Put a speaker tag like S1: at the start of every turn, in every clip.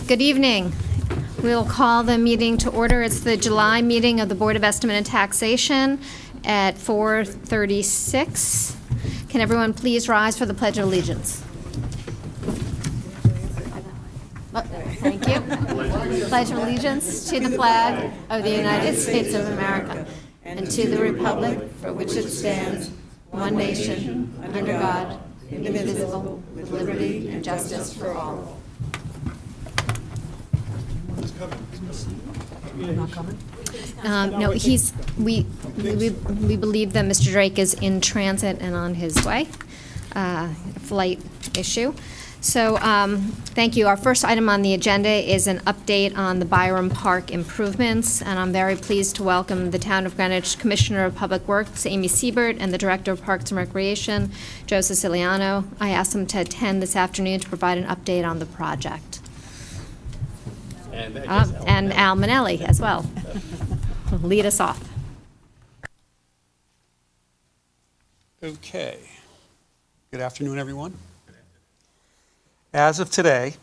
S1: Good evening. We'll call the meeting to order. It's the July meeting of the Board of Estimate and Taxation at 4:36. Can everyone please rise for the Pledge of Allegiance? Thank you. Pledge of allegiance to the flag of the United States of America and to the republic for which it stands, one nation, under God, indivisible, with liberty and justice for all. No, we believe that Mr. Drake is in transit and on his way, flight issue. So, thank you. Our first item on the agenda is an update on the Byram Park improvements, and I'm very pleased to welcome the Town of Greenwich Commissioner of Public Works, Amy Siebert, and the Director of Parks and Recreation, Joe Siciliano. I asked them to attend this afternoon to provide an update on the project. And Al Manelli as well. Lead us off.
S2: Okay. Good afternoon, everyone. As of today,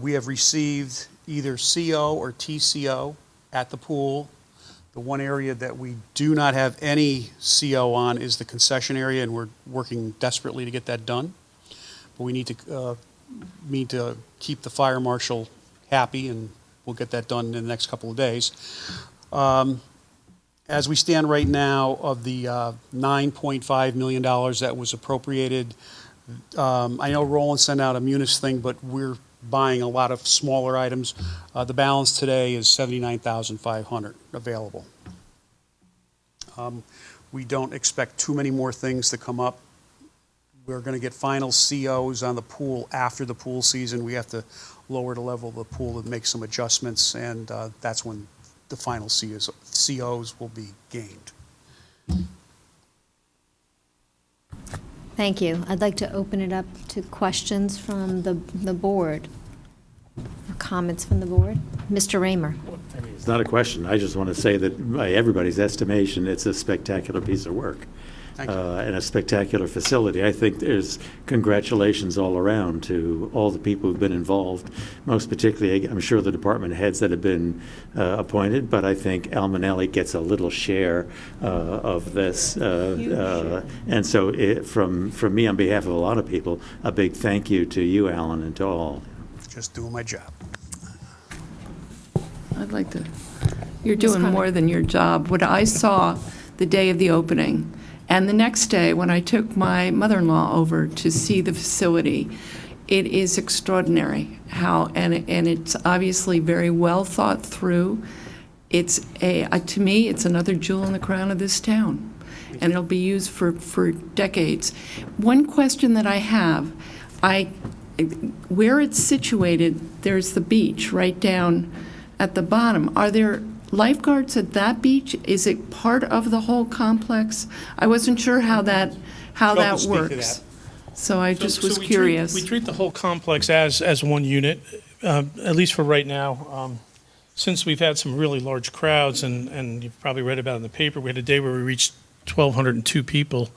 S2: we have received either CO or TCO at the pool. The one area that we do not have any CO on is the concession area, and we're working desperately to get that done. But we need to keep the fire marshal happy, and we'll get that done in the next couple of days. As we stand right now, of the $9.5 million that was appropriated, I know Roland sent out a Munis thing, but we're buying a lot of smaller items. The balance today is $79,500 available. We don't expect too many more things to come up. We're going to get final COs on the pool after the pool season. We have to lower the level of the pool and make some adjustments, and that's when the final COs will be gained.
S1: Thank you. I'd like to open it up to questions from the board, or comments from the board. Mr. Raymer.
S3: It's not a question. I just want to say that by everybody's estimation, it's a spectacular piece of work. And a spectacular facility. I think there's congratulations all around to all the people who've been involved, most particularly, I'm sure, the department heads that have been appointed, but I think Al Manelli gets a little share of this. And so from me, on behalf of a lot of people, a big thank you to you, Alan, and to all.
S2: Just doing my job.
S4: I'd like to, you're doing more than your job. What I saw the day of the opening, and the next day, when I took my mother-in-law over to see the facility, it is extraordinary how, and it's obviously very well thought through. It's to me, it's another jewel in the crown of this town, and it'll be used for decades. One question that I have, where it's situated, there's the beach right down at the bottom. Are there lifeguards at that beach? Is it part of the whole complex? I wasn't sure how that works. So I just was curious.
S5: We treat the whole complex as one unit, at least for right now. Since we've had some really large crowds, and you've probably read about it in the paper, we had a day where we reached 1,202 people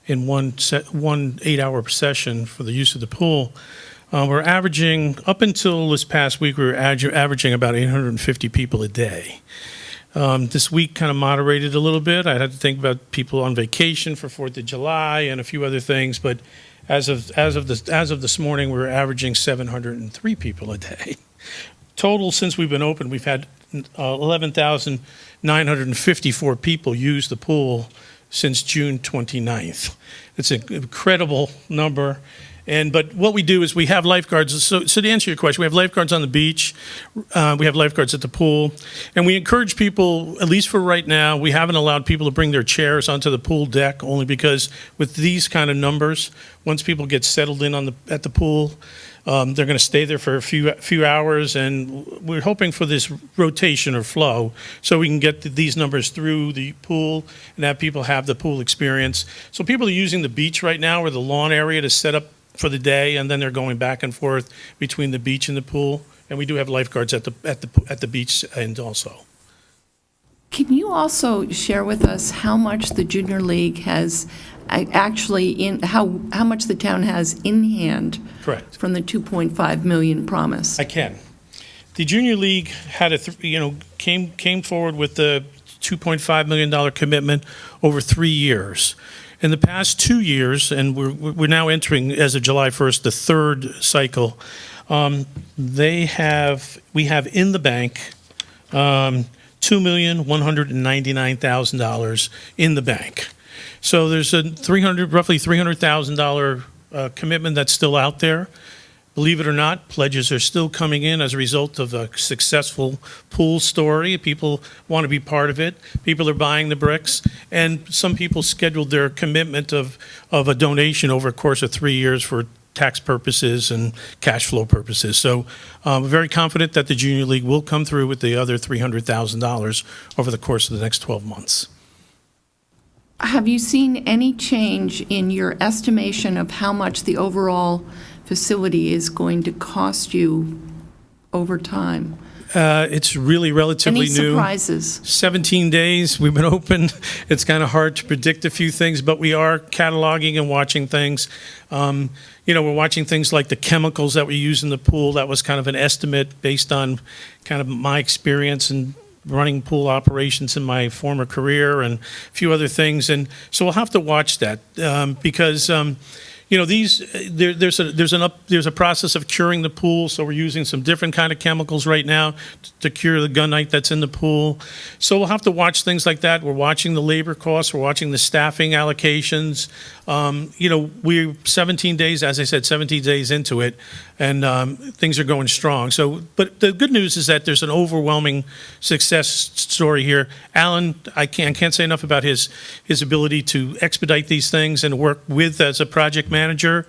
S5: in one 8-hour session for the use of the pool. We're averaging, up until this past week, we were averaging about 850 people a day. This week kind of moderated a little bit. I had to think about people on vacation for 4th of July and a few other things, but as of this morning, we're averaging 703 people a day. Total, since we've been open, we've had 11,954 people use the pool since June 29th. It's an incredible number. But what we do is we have lifeguards. So to answer your question, we have lifeguards on the beach. We have lifeguards at the pool. And we encourage people, at least for right now, we haven't allowed people to bring their chairs onto the pool deck, only because with these kind of numbers, once people get settled in at the pool, they're going to stay there for a few hours. And we're hoping for this rotation or flow so we can get these numbers through the pool and have people have the pool experience. So people are using the beach right now or the lawn area to set up for the day, and then they're going back and forth between the beach and the pool. And we do have lifeguards at the beach end also.
S4: Can you also share with us how much the Junior League has actually in how much the town has in hand
S5: Correct.
S4: from the 2.5 million promise?
S5: I can. The Junior League had came forward with the $2.5 million commitment over 3 years. In the past 2 years, and we're now entering, as of July 1st, the third cycle, we have in the bank $2,199,000 in the bank. So there's a roughly $300,000 commitment that's still out there. Believe it or not, pledges are still coming in as a result of a successful pool story. People want to be part of it. People are buying the bricks, and some people scheduled their commitment of a donation over a course of 3 years for tax purposes and cash flow purposes. So I'm very confident that the Junior League will come through with the other $300,000 over the course of the next 12 months.
S4: Have you seen any change in your estimation of how much the overall facility is going to cost you over time?
S5: It's really relatively
S4: Any
S5: new.
S4: surprises?
S5: 17 days we've been open. It's kind of hard to predict a few things, but we are cataloging and watching things. We're watching things like the chemicals that we use in the pool. That was kind of an estimate based on kind of my experience and running pool operations in my former career and a few other things. And so we'll have to watch that because there's a process of curing the pool, so we're using some different kind of chemicals right now to cure the gunite that's in the pool. So we'll have to watch things like that. We're watching the labor costs. We're watching the staffing allocations. We're 17 days, as I said, 17 days into it, and things are going strong. So, but the good news is that there's an overwhelming success story here. Alan, I can't say enough about his ability to expedite these things and work with as a project manager.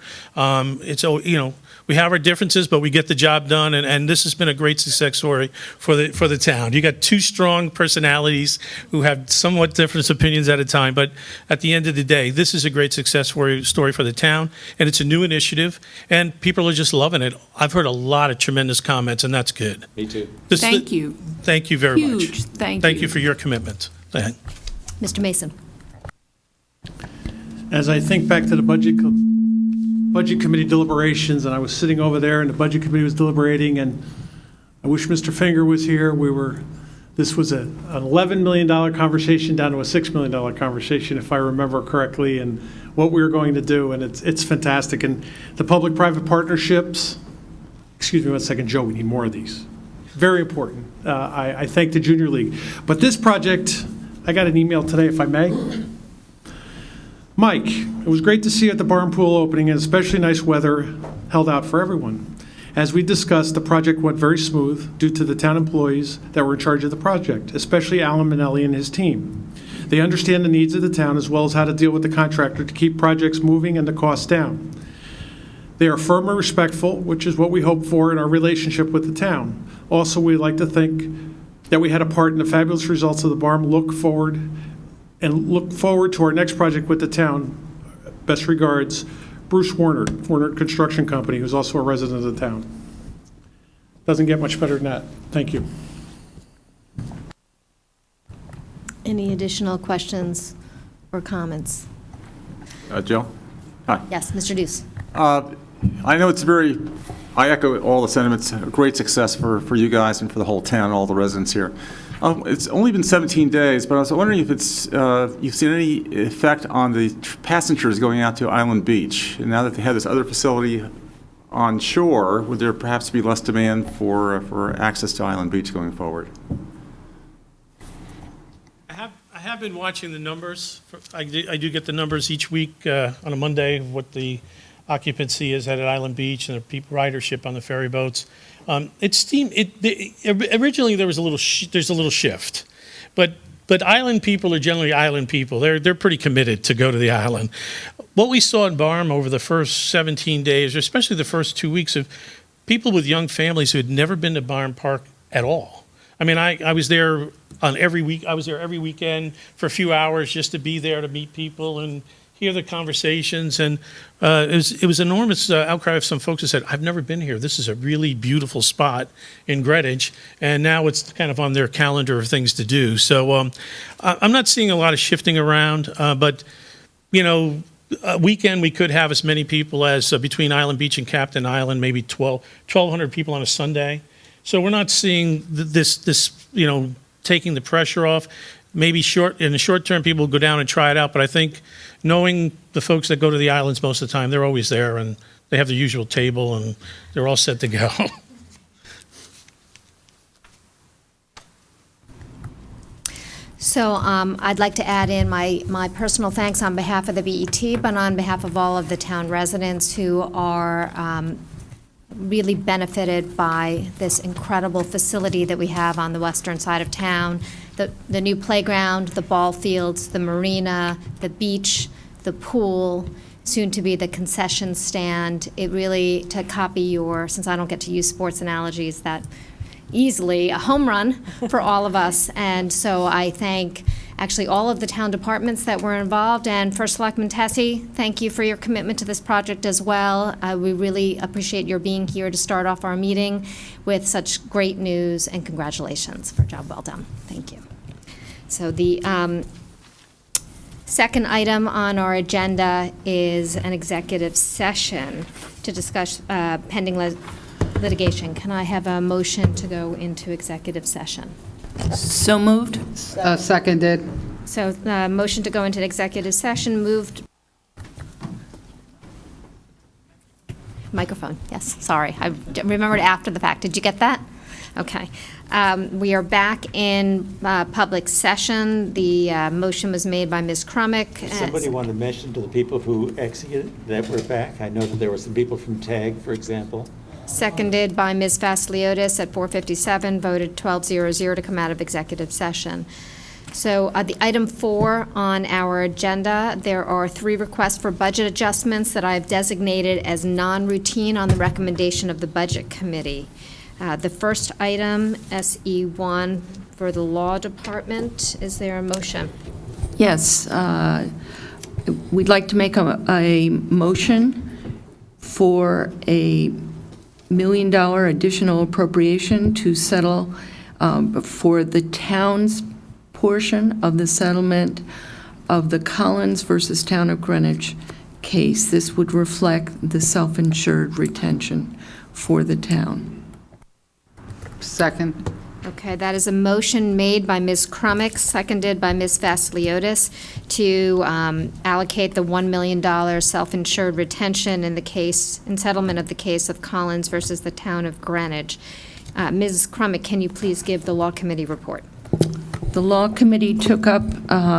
S5: We have our differences, but we get the job done, and this has been a great success story for the town. You got two strong personalities who have somewhat different opinions at a time, but at the end of the day, this is a great success story for the town, and it's a new initiative, and people are just loving it. I've heard a lot of tremendous comments, and that's good.
S6: Me too.
S4: Thank you.
S5: Thank you very much.
S4: Huge thank you.
S5: Thank you for your commitment. Go ahead.
S1: Mr. Mason.
S7: As I think back to the Budget Committee deliberations, and I was sitting over there, and the Budget Committee was deliberating, and I wish Mr. Finger was here. This was an $11 million conversation down to a $6 million conversation, if I remember correctly, and what we were going to do, and it's fantastic. And the public-private partnerships, excuse me one second, Joe, we need more of these. Very important. I thank the Junior League. But this project, I got an email today, if I may. Mike, it was great to see you at the barn pool opening, and especially nice weather held out for everyone. As we discussed, the project went very smooth due to the town employees that were in charge of the project, especially Alan Minnelli and his team. They understand the needs of the town as well as how to deal with the contractor to keep projects moving and the costs down. They are firm and respectful, which is what we hope for in our relationship with the town. Also, we'd like to think that we had a part in the fabulous results of the barn. Look forward to our next project with the town. Best regards, Bruce Warner Construction Company, who's also a resident of the town. Doesn't get much better than that. Thank you.
S1: Any additional questions or comments?
S6: Joe? Hi.
S1: Yes, Mr. Deuce.
S6: I know I echo all the sentiments, a great success for you guys and for the whole town, all the residents here. It's only been 17 days, but I was wondering if you've seen any effect on the passengers going out to Island Beach. And now that they have this other facility on shore, would there perhaps be less demand for access to Island Beach going forward?
S5: I have been watching the numbers. I do get the numbers each week on a Monday of what the occupancy is at Island Beach and the ridership on the ferry boats. Originally there was there's a little shift, but island people are generally island people. They're pretty committed to go to the island. What we saw in Barham over the first 17 days, or especially the first 2 weeks, of people with young families who had never been to Barham Park at all. I mean, I was there every week. I was there every weekend for a few hours just to be there to meet people and hear the conversations, and it was enormous outcry of some folks who said, "I've never been here. This is a really beautiful spot in Greenwich," and now it's kind of on their calendar of things to do. So I'm not seeing a lot of shifting around, but a weekend, we could have as many people as between Island Beach and Captain Island, maybe 1,200 people on a Sunday. So we're not seeing this, taking the pressure off. Maybe in the short term, people will go down and try it out. But I think knowing the folks that go to the islands most of the time, they're always there and they have the usual table and they're all set to go.
S1: So I'd like to add in my personal thanks on behalf of the BET, but on behalf of all of the town residents who are really benefited by this incredible facility that we have on the western side of town. The new playground, the ball fields, the marina, the beach, the pool, soon to be the concession stand. It really, to copy since I don't get to use sports analogies that easily, a home run for all of us. And so I thank actually all of the town departments that were involved. And First Selectman Tessie, thank you for your commitment to this project as well. We really appreciate your being here to start off our meeting with such great news, and congratulations for a job well done. Thank you. So the second item on our agenda is an executive session to discuss pending litigation. Can I have a motion to go into executive session?
S4: So moved?
S8: Seconded.
S1: So, motion to go into executive session moved. Microphone, yes, sorry. I remembered after the fact. Did you get that? Okay. We are back in public session. The motion was made by Ms. Crumick.
S3: Somebody want to mention to the people who exited that we're back? I know that there were some people from TAG, for example.
S1: Seconded by Ms. Vasiliotis at 4:57, voted 12-0-0 to come out of executive session. So the item 4 on our agenda, there are 3 requests for budget adjustments that I've designated as non-routine on the recommendation of the Budget Committee. The first item, SE1, for the Law Department. Is there a motion?
S4: Yes. We'd like to make a motion for a $1 million additional appropriation to settle for the town's portion of the settlement of the Collins versus Town of Greenwich case. This would reflect the self-insured retention for the town.
S8: Second.
S1: Okay, that is a motion made by Ms. Crumick, seconded by Ms. Vasiliotis, to allocate the $1 million self-insured retention in settlement of the case of Collins versus the Town of Greenwich. Ms. Crumick, can you please give the Law Committee report?
S4: The Law Committee took up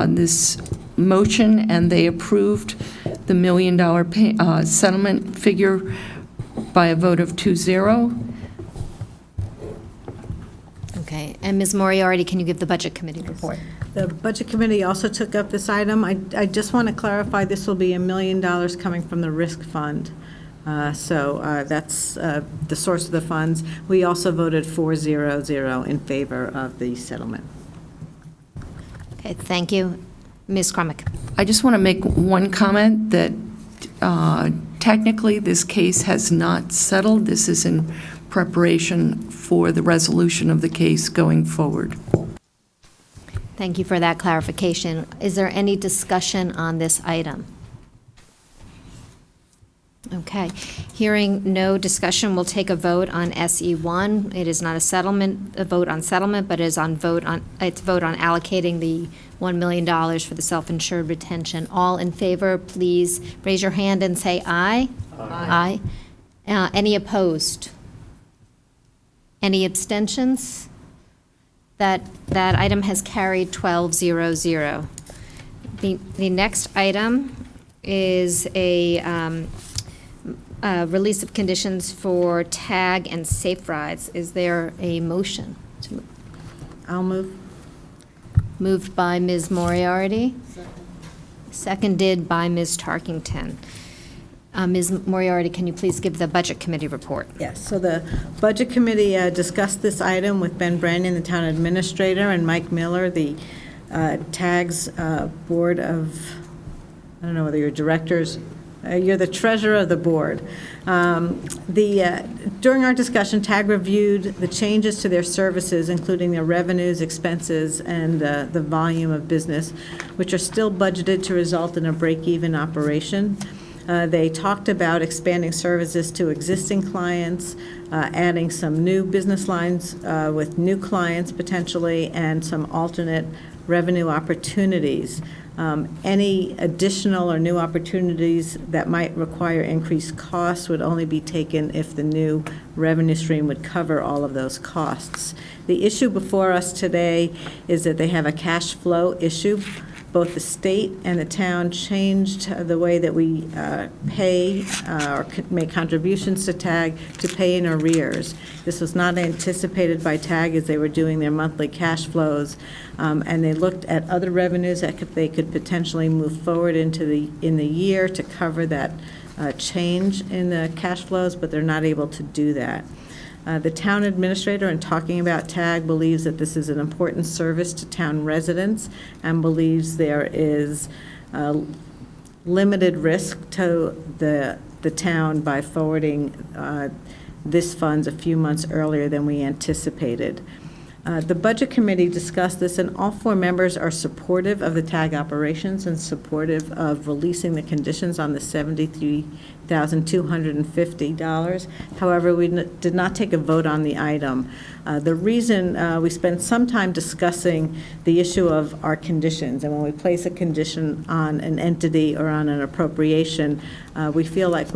S4: this motion, and they approved the $1 million settlement figure by a vote of 2-0.
S1: Okay, and Ms. Moriarty, can you give the Budget Committee report?
S9: The Budget Committee also took up this item. I just want to clarify, this will be $1 million coming from the Risk Fund. So that's the source of the funds. We also voted 4-0-0 in favor of the settlement.
S1: Okay, thank you. Ms. Crumick.
S4: I just want to make one comment that technically this case has not settled. This is in preparation for the resolution of the case going forward.
S1: Thank you for that clarification. Is there any discussion on this item? Okay. Hearing no discussion, we'll take a vote on SE1. It is not a vote on settlement, but it is it's a vote on allocating the $1 million for the self-insured retention. All in favor, please raise your hand and say aye. Aye. Any opposed? Any abstentions? That item has carried 12-0-0. The next item is a release of conditions for TAG and Safe Rides. Is there a motion?
S9: I'll move.
S1: Moved by Ms. Moriarty. Seconded by Ms. Tarkington. Ms. Moriarty, can you please give the Budget Committee report?
S9: Yes, so the Budget Committee discussed this item with Ben Brandon, the Town Administrator, and Mike Miller, the TAG's Board of, I don't know whether you're directors You're the treasurer of the board. During our discussion, TAG reviewed the changes to their services, including their revenues, expenses, and the volume of business, which are still budgeted to result in a break-even operation. They talked about expanding services to existing clients, adding some new business lines with new clients potentially, and some alternate revenue opportunities. Any additional or new opportunities that might require increased costs would only be taken if the new revenue stream would cover all of those costs. The issue before us today is that they have a cash flow issue. Both the state and the town changed the way that we pay or make contributions to TAG to pay in arrears. This was not anticipated by TAG as they were doing their monthly cash flows, and they looked at other revenues that they could potentially move forward in the year to cover that change in the cash flows, but they're not able to do that. The town administrator, in talking about TAG, believes that this is an important service to town residents and believes there is limited risk to the town by forwarding this funds a few months earlier than we anticipated. The Budget Committee discussed this, and all 4 members are supportive of the TAG operations and supportive of releasing the conditions on the $73,250. However, we did not take a vote on the item. The reason we spent some time discussing the issue of our conditions, and when we place a condition on an entity or on an appropriation, we feel like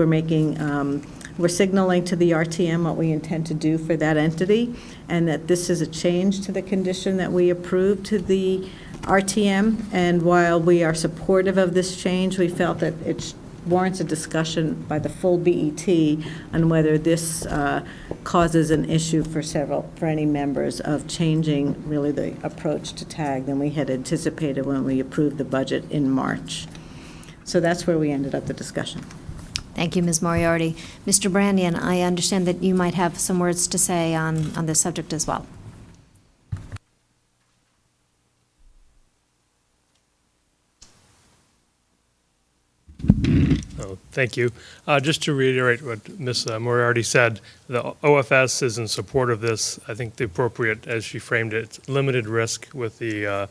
S9: we're signaling to the RTM what we intend to do for that entity, and that this is a change to the condition that we approved to the RTM. And while we are supportive of this change, we felt that it warrants a discussion by the full BET on whether this causes an issue for any members of changing really the approach to TAG than we had anticipated when we approved the budget in March. So that's where we ended up the discussion.
S1: Thank you, Ms. Moriarty. Mr. Brandian, I understand that you might have some words to say on this subject as well.
S8: Oh, thank you. Just to reiterate what Ms. Moriarty said, the OFS is in support of this. I think the appropriate, as she framed it, it's limited risk with the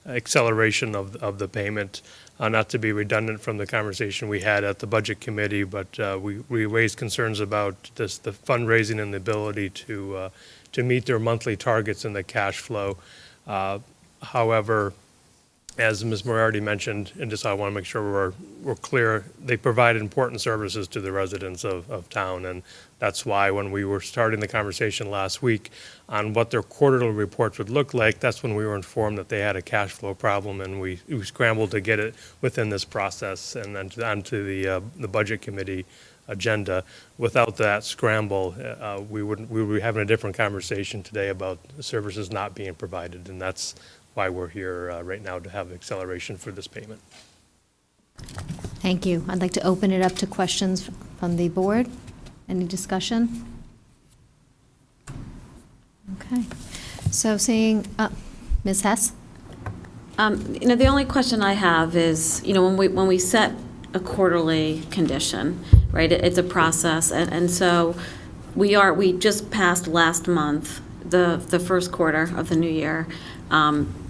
S8: acceleration of the payment. Not to be redundant from the conversation we had at the Budget Committee, but we raised concerns about the fundraising and the ability to meet their monthly targets in the cash flow. However, as Ms. Moriarty mentioned, and just I want to make sure we're clear, they provide important services to the residents of town, and that's why when we were starting the conversation last week on what their quarterly reports would look like, that's when we were informed that they had a cash flow problem, and we scrambled to get it within this process and then onto the Budget Committee agenda. Without that scramble, we would be having a different conversation today about the services not being provided, and that's why we're here right now, to have acceleration for this payment.
S1: Thank you. I'd like to open it up to questions from the board. Any discussion? Okay. So seeing, Ms. Hess?
S10: The only question I have is, when we set a quarterly condition, right, it's a process, and so we just passed last month, the first quarter of the new year.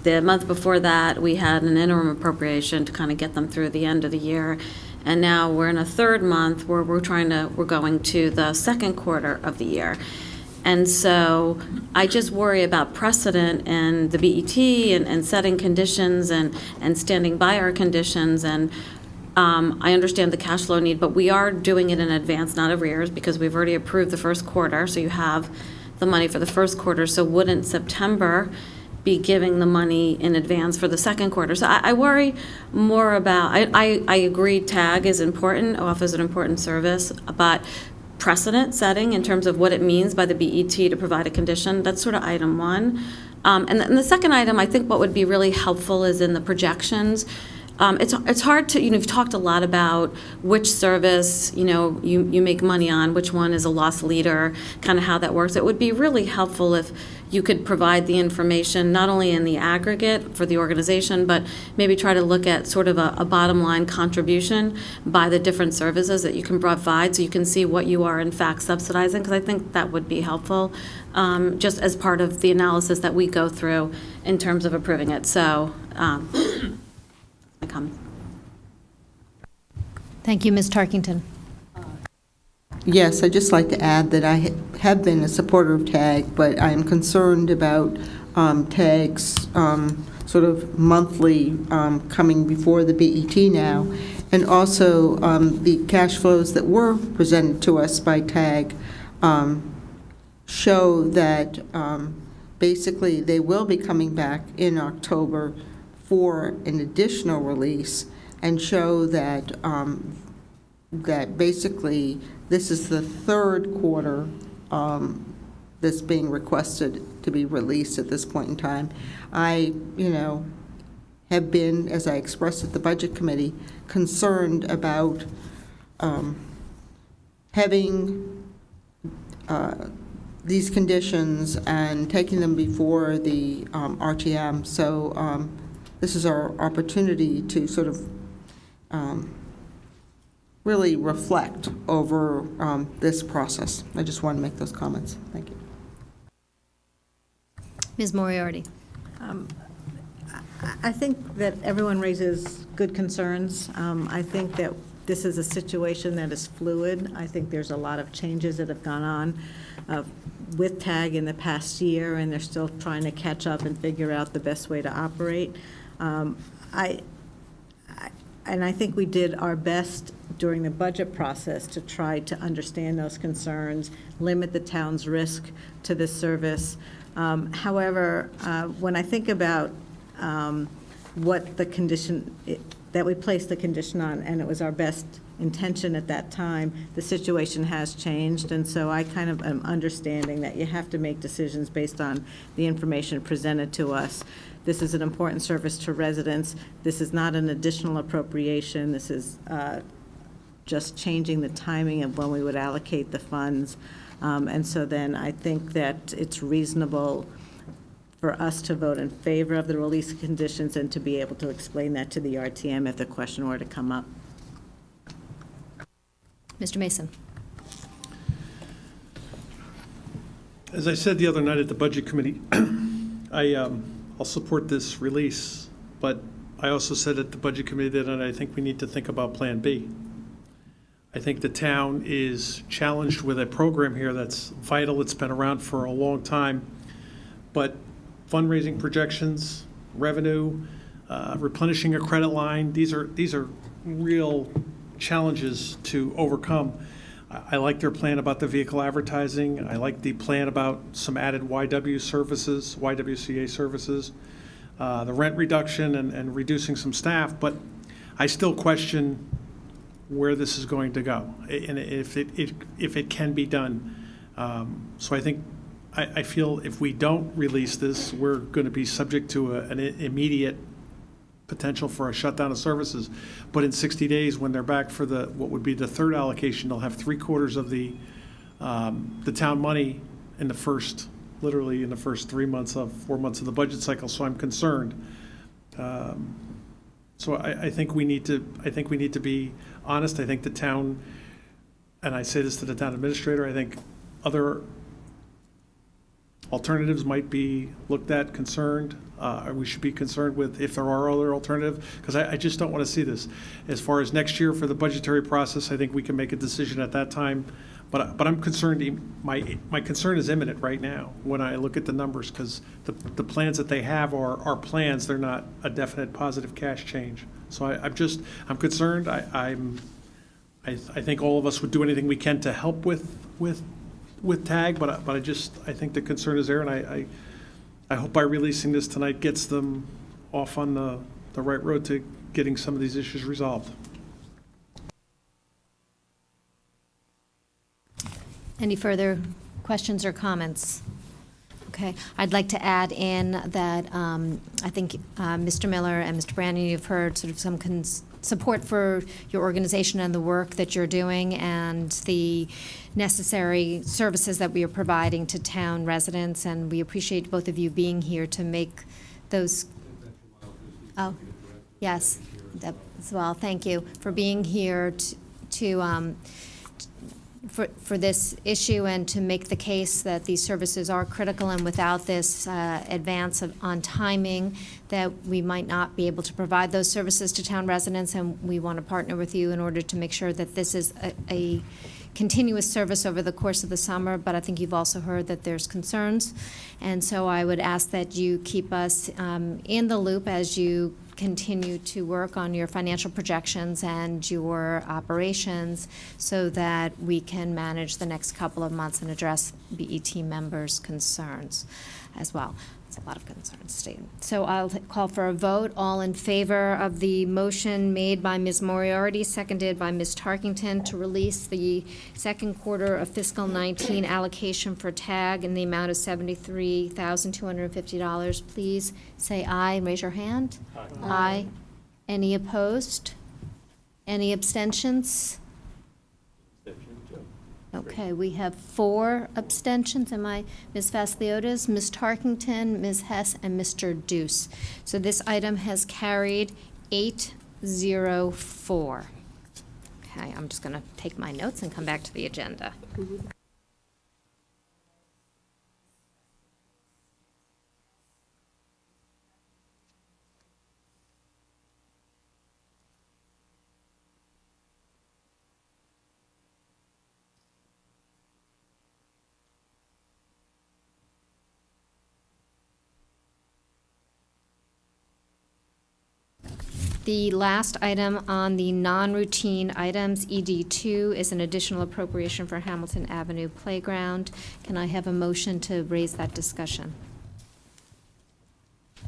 S10: The month before that, we had an interim appropriation to kind of get them through the end of the year. And now we're in a third month where we're going to the second quarter of the year. And so I just worry about precedent and the BET and setting conditions and standing by our conditions. And I understand the cash flow need, but we are doing it in advance, not arrears, because we've already approved the first quarter. So you have the money for the first quarter. So wouldn't September be giving the money in advance for the second quarter? So I worry more about, I agree TAG is important, OFF is an important service, but precedent setting in terms of what it means by the BET to provide a condition, that's sort of item one. And the second item, I think what would be really helpful is in the projections, it's hard to, you've talked a lot about which service, you make money on, which one is a loss leader, kind of how that works. It would be really helpful if you could provide the information, not only in the aggregate for the organization, but maybe try to look at sort of a bottom line contribution by the different services that you can provide, so you can see what you are in fact subsidizing, because I think that would be helpful, just as part of the analysis that we go through in terms of approving it. So, my comment.
S1: Thank you, Ms. Tarkington.
S11: Yes, I'd just like to add that I have been a supporter of TAG, but I am concerned about TAG's sort of monthly coming before the BET now, and also the cash flows that were presented to us by TAG show that basically they will be coming back in October for an additional release, and show that that basically this is the third quarter that's being requested to be released at this point in time. I, have been, as I expressed at the Budget Committee, concerned about having these conditions and taking them before the RTM. So this is our opportunity to sort of really reflect over this process. I just want to make those comments. Thank you.
S1: Ms. Moriarty.
S9: I think that everyone raises good concerns. I think that this is a situation that is fluid. I think there's a lot of changes that have gone on with TAG in the past year, and they're still trying to catch up and figure out the best way to operate. And I think we did our best during the budget process to try to understand those concerns, limit the town's risk to this service. However, when I think about what the condition, that we placed the condition on, and it was our best intention at that time, the situation has changed, and so I kind of am understanding that you have to make decisions based on the information presented to us. This is an important service to residents. This is not an additional appropriation. This is just changing the timing of when we would allocate the funds. And so then I think that it's reasonable for us to vote in favor of the release conditions and to be able to explain that to the RTM if the question were to come up.
S1: Mr. Mason.
S7: As I said the other night at the Budget Committee, I'll support this release, but I also said at the Budget Committee that I think we need to think about Plan B. I think the town is challenged with a program here that's vital. It's been around for a long time, but fundraising projections, revenue, replenishing a credit line, these are real challenges to overcome. I like their plan about the vehicle advertising. I like the plan about some added YWCA services, the rent reduction and reducing some staff, but I still question where this is going to go and if it can be done. So I feel if we don't release this, we're going to be subject to an immediate potential for a shutdown of services. But in 60 days, when they're back for what would be the third allocation, they'll have 3/4 of the town money in literally in the first 4 months of the budget cycle. So I'm concerned. So I think we need to be honest. I think the town, and I say this to the town administrator, I think other alternatives might be looked at, concerned. We should be concerned with if there are other alternatives, because I just don't want to see this. As far as next year for the budgetary process, I think we can make a decision at that time. But I'm concerned, my concern is imminent right now when I look at the numbers, because the plans that they have are plans. They're not a definite positive cash change. So I'm concerned. I think all of us would do anything we can to help with TAG, but I think the concern is there, and I hope by releasing this tonight gets them off on the right road to getting some of these issues resolved.
S1: Any further questions or comments? Okay, I'd like to add in that I think Mr. Miller and Mr. Brandon, you've heard sort of some support for your organization and the work that you're doing and the necessary services that we are providing to town residents, and we appreciate both of you being here to make those. Oh, yes, that as well. Thank you for being here for this issue and to make the case that these services are critical, and without this advance on timing, that we might not be able to provide those services to town residents, and we want to partner with you in order to make sure that this is a continuous service over the course of the summer. But I think you've also heard that there's concerns, and so I would ask that you keep us in the loop as you continue to work on your financial projections and your operations so that we can manage the next couple of months and address BET members' concerns as well. It's a lot of concerns stated. So I'll call for a vote. All in favor of the motion made by Ms. Moriarty, seconded by Ms. Tarkington, to release the second quarter of fiscal 19 allocation for TAG in the amount of $73,250. Please say aye and raise your hand. Aye. Aye. Any opposed? Any abstentions? Okay, we have 4 abstentions. Ms. Vasiliotis, Ms. Tarkington, Ms. Hess, and Mr. Deuce. So this item has carried 804. Okay, I'm just going to take my notes and come back to the agenda. The last item on the non-routine items, ED2, is an additional appropriation for Hamilton Avenue Playground. Can I have a motion to raise that discussion?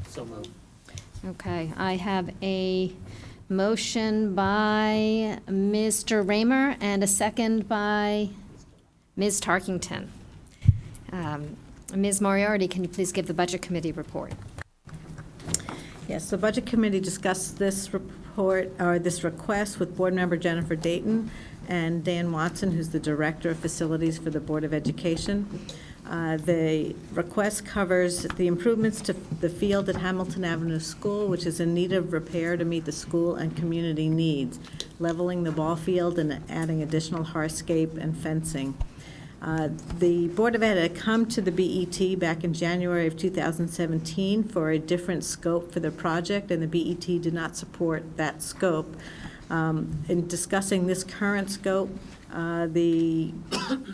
S5: So moved.
S1: Okay, I have a motion by Mr. Raymer and a second by Ms. Tarkington. Ms. Moriarty, can you please give the Budget Committee report?
S9: Yes, the Budget Committee discussed this report, or this request, with Board Member Jennifer Dayton and Dan Watson, who's the Director of Facilities for the Board of Education. The request covers the improvements to the field at Hamilton Avenue School, which is in need of repair to meet the school and community needs, leveling the ball field and adding additional hardscape and fencing. The Board of Ed had come to the BET back in January of 2017 for a different scope for the project, and the BET did not support that scope. In discussing this current scope, the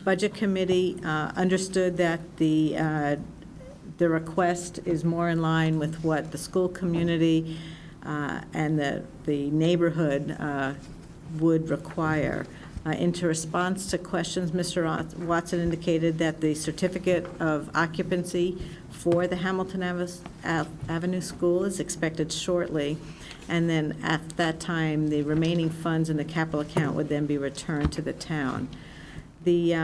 S9: Budget Committee understood that the request is more in line with what the school community and the neighborhood would require. In response to questions, Mr. Watson indicated that the certificate of occupancy for the Hamilton Avenue School is expected shortly, and then at that time, the remaining funds in the capital account would then be returned to the town. We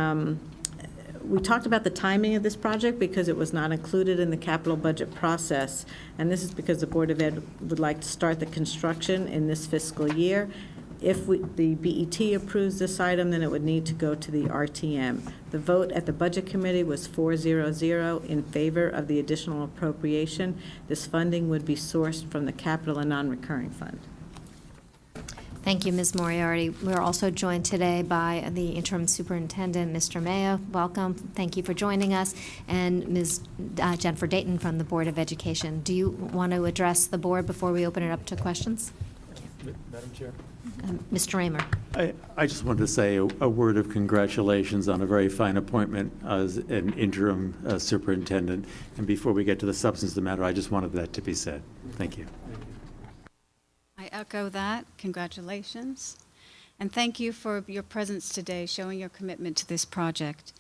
S9: talked about the timing of this project because it was not included in the capital budget process, and this is because the Board of Ed would like to start the construction in this fiscal year. If the BET approves this item, then it would need to go to the RTM. The vote at the Budget Committee was 4-0-0 in favor of the additional appropriation. This funding would be sourced from the capital and non-recurring fund.
S1: Thank you, Ms. Moriarty. We're also joined today by the Interim Superintendent, Mr. Mayo. Welcome. Thank you for joining us. And Ms. Jennifer Dayton from the Board of Education. Do you want to address the board before we open it up to questions?
S5: Madam Chair.
S1: Mr. Raymer.
S3: I just wanted to say a word of congratulations on a very fine appointment as an interim superintendent. And before we get to the substance of the matter, I just wanted that to be said. Thank you.
S12: I echo that. Congratulations. And thank you for your presence today, showing your commitment to this project.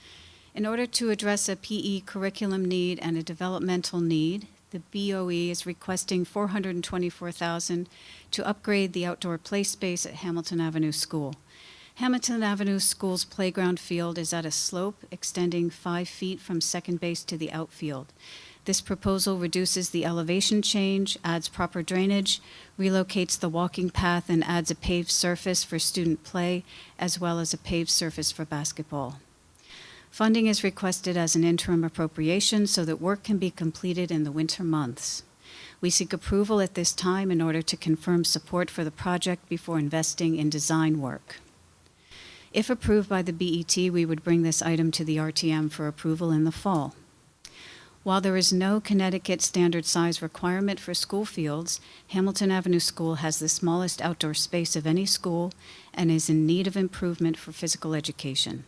S12: In order to address a PE curriculum need and a developmental need, the BOE is requesting $424,000 to upgrade the outdoor play space at Hamilton Avenue School. Hamilton Avenue School's playground field is at a slope extending 5 feet from second base to the outfield. This proposal reduces the elevation change, adds proper drainage, relocates the walking path, and adds a paved surface for student play, as well as a paved surface for basketball. Funding is requested as an interim appropriation so that work can be completed in the winter months. We seek approval at this time in order to confirm support for the project before investing in design work. If approved by the BET, we would bring this item to the RTM for approval in the fall. While there is no Connecticut standard size requirement for school fields, Hamilton Avenue School has the smallest outdoor space of any school and is in need of improvement for physical education.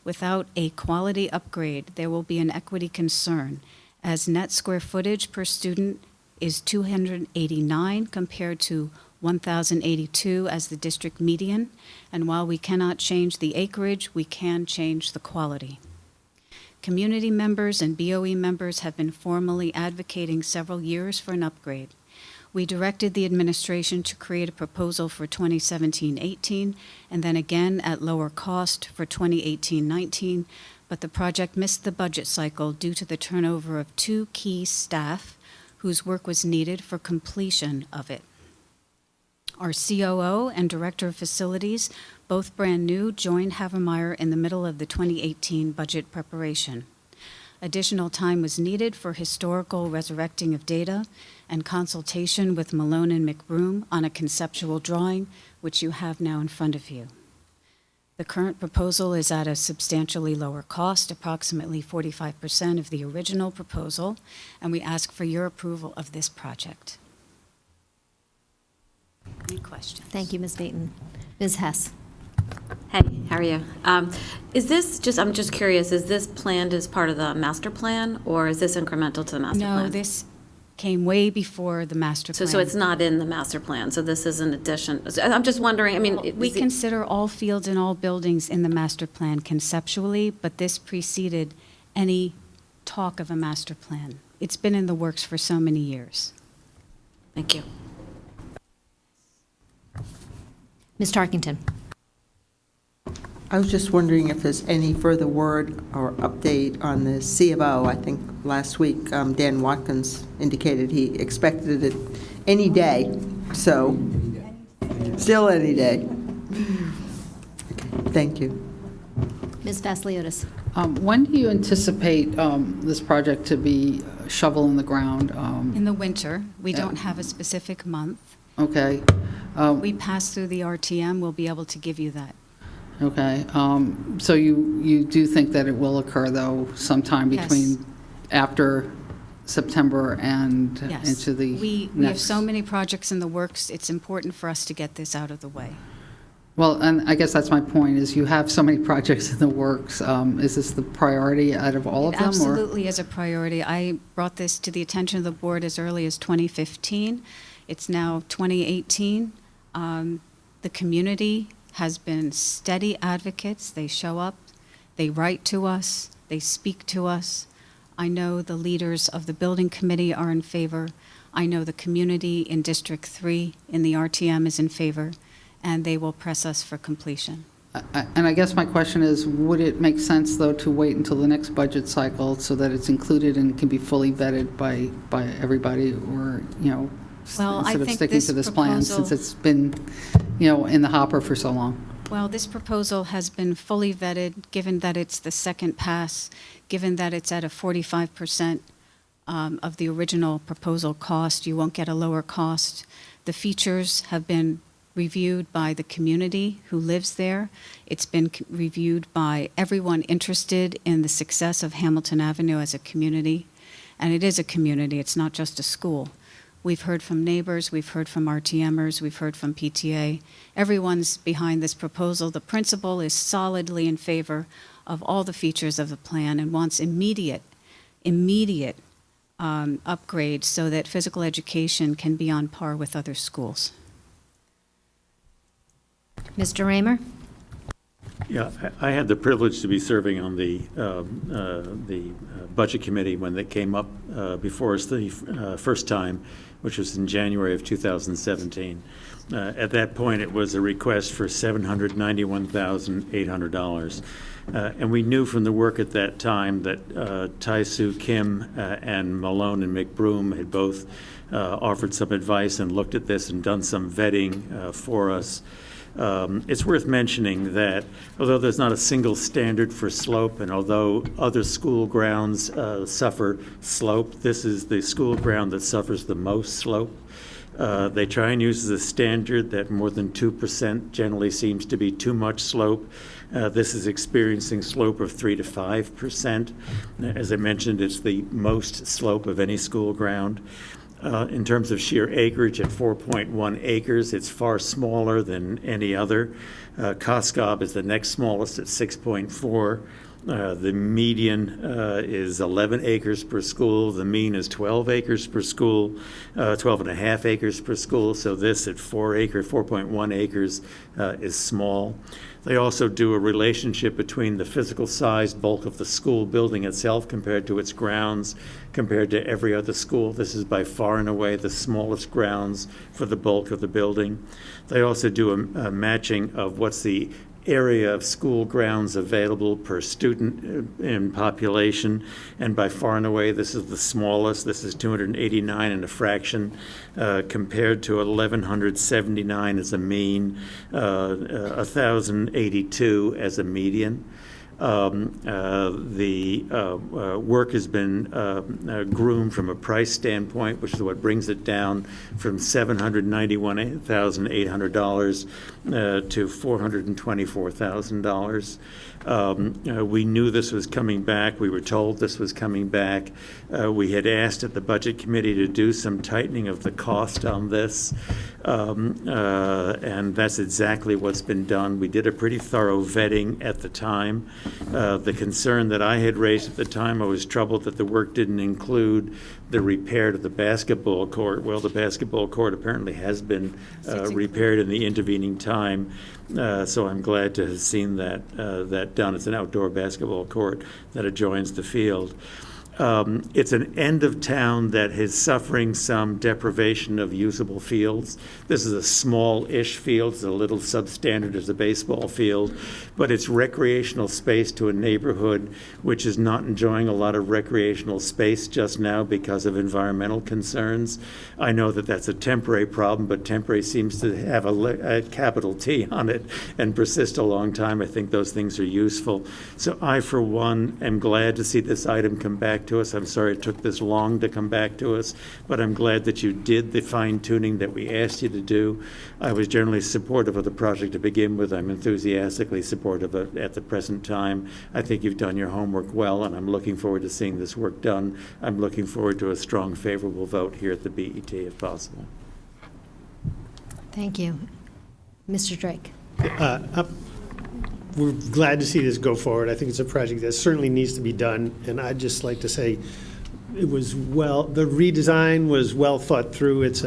S12: Without a quality upgrade, there will be an equity concern, as net square footage per student is 289 compared to 1,082 as the district median, and while we cannot change the acreage, we can change the quality. Community members and BOE members have been formally advocating several years for an upgrade. We directed the administration to create a proposal for 2017-18 and then again at lower cost for 2018-19, but the project missed the budget cycle due to the turnover of 2 key staff whose work was needed for completion of it. Our COO and Director of Facilities, both brand new, joined Havermeyer in the middle of the 2018 budget preparation. Additional time was needed for historical resurrecting of data and consultation with Malone and McBroom on a conceptual drawing, which you have now in front of you. The current proposal is at a substantially lower cost, approximately 45% of the original proposal, and we ask for your approval of this project. Any questions?
S1: Thank you, Ms. Dayton. Ms. Hess?
S10: Hey, how are you? Is this just, I'm just curious, is this planned as part of the master plan, or is this incremental to the master plan?
S12: No, this came way before the master plan.
S10: So it's not in the master plan, so this is an addition. So I'm just wondering, I mean.
S12: We
S10: is it-
S12: consider all fields and all buildings in the master plan conceptually, but this preceded any talk of a master plan. It's been in the works for so many years.
S10: Thank you.
S1: Ms. Tarkington?
S11: I was just wondering if there's any further word or update on the C of O. I think last week Dan Watkins indicated he expected it any day, so still any day. Okay, thank you.
S1: Ms. Vasiliotis?
S13: When do you anticipate this project to be shovel in the ground?
S12: In the winter, we
S13: Yeah.
S12: don't have a specific month.
S13: Okay.
S12: We pass through the RTM, we'll be able to give you that.
S13: Okay. So you do think that it will occur, though, sometime
S12: Yes.
S13: between after September and
S12: Yes.
S13: into the
S12: We have
S13: next?
S12: so many projects in the works, it's important for us to get this out of the way.
S13: Well, and I guess that's my point, is you have so many projects in the works. Is this the priority out of all of
S12: It
S13: them? or-
S12: absolutely is a priority. I brought this to the attention of the board as early as 2015. It's now 2018. The community has been steady advocates. They show up, they write to us, they speak to us. I know the leaders of the building committee are in favor. I know the community in District 3 in the RTM is in favor, and they will press us for completion.
S13: And I guess my question is, would it make sense, though, to wait until the next budget cycle so that it's included and can be fully vetted by everybody, or,
S12: Well, I
S13: instead of
S12: think
S13: sticking
S12: this
S13: to this plan, since
S12: proposal-
S13: it's been, in the hopper for so long?
S12: Well, this proposal has been fully vetted, given that it's the second pass, given that it's at a 45% of the original proposal cost. You won't get a lower cost. The features have been reviewed by the community who lives there. It's been reviewed by everyone interested in the success of Hamilton Avenue as a community. And it is a community, it's not just a school. We've heard from neighbors, we've heard from RTMers, we've heard from PTA. Everyone's behind this proposal. The principal is solidly in favor of all the features of the plan and wants immediate upgrades so that physical education can be on par with other schools.
S1: Mr. Raymer?
S3: Yeah, I had the privilege to be serving on the Budget Committee when that came up before us the first time, which was in January of 2017. At that point, it was a request for $791,800. And we knew from the work at that time that Tai-Soo Kim and Malone and McBroom had both offered some advice and looked at this and done some vetting for us. It's worth mentioning that although there's not a single standard for slope, and although other school grounds suffer slope, this is the school ground that suffers the most slope. They try and use the standard that more than 2% generally seems to be too much slope. This is experiencing slope of 3 to 5%. As I mentioned, it's the most slope of any school ground. In terms of sheer acreage, at 4.1 acres, it's far smaller than any other. Koskov is the next smallest at 6.4. The median is 11 acres per school. The mean is 12 acres per school, 12 and a half acres per school. So this at 4.1 acres is small. They also do a relationship between the physical size bulk of the school building itself compared to its grounds, compared to every other school. This is by far and away the smallest grounds for the bulk of the building. They also do a matching of what's the area of school grounds available per student in population, and by far and away this is the smallest. This is 289 and a fraction compared to 1,179 as a mean, 1,082 as a median. The work has been groomed from a price standpoint, which is what brings it down from $791,800 to $424,000. We knew this was coming back. We were told this was coming back. We had asked at the Budget Committee to do some tightening of the cost on this, and that's exactly what's been done. We did a pretty thorough vetting at the time. The concern that I had raised at the time, I was troubled that the work didn't include the repair to the basketball court. Well, the basketball court apparently has been repaired in the intervening time, so I'm glad to have seen that done. It's an outdoor basketball court that adjoins the field. It's an end of town that is suffering some deprivation of usable fields. This is a small-ish field. It's a little substandard as a baseball field, but it's recreational space to a neighborhood which is not enjoying a lot of recreational space just now because of environmental concerns. I know that that's a temporary problem, but temporary seems to have a capital T on it and persist a long time. I think those things are useful. So I, for one, am glad to see this item come back to us. I'm sorry it took this long to come back to us, but I'm glad that you did the fine-tuning that we asked you to do. I was generally supportive of the project to begin with. I'm enthusiastically supportive of it at the present time. I think you've done your homework well, and I'm looking forward to seeing this work done. I'm looking forward to a strong, favorable vote here at the BET if possible.
S1: Thank you. Mr. Drake.
S14: We're glad to see this go forward. I think it's a project that certainly needs to be done, and I'd just like to say it was the redesign was well thought through. It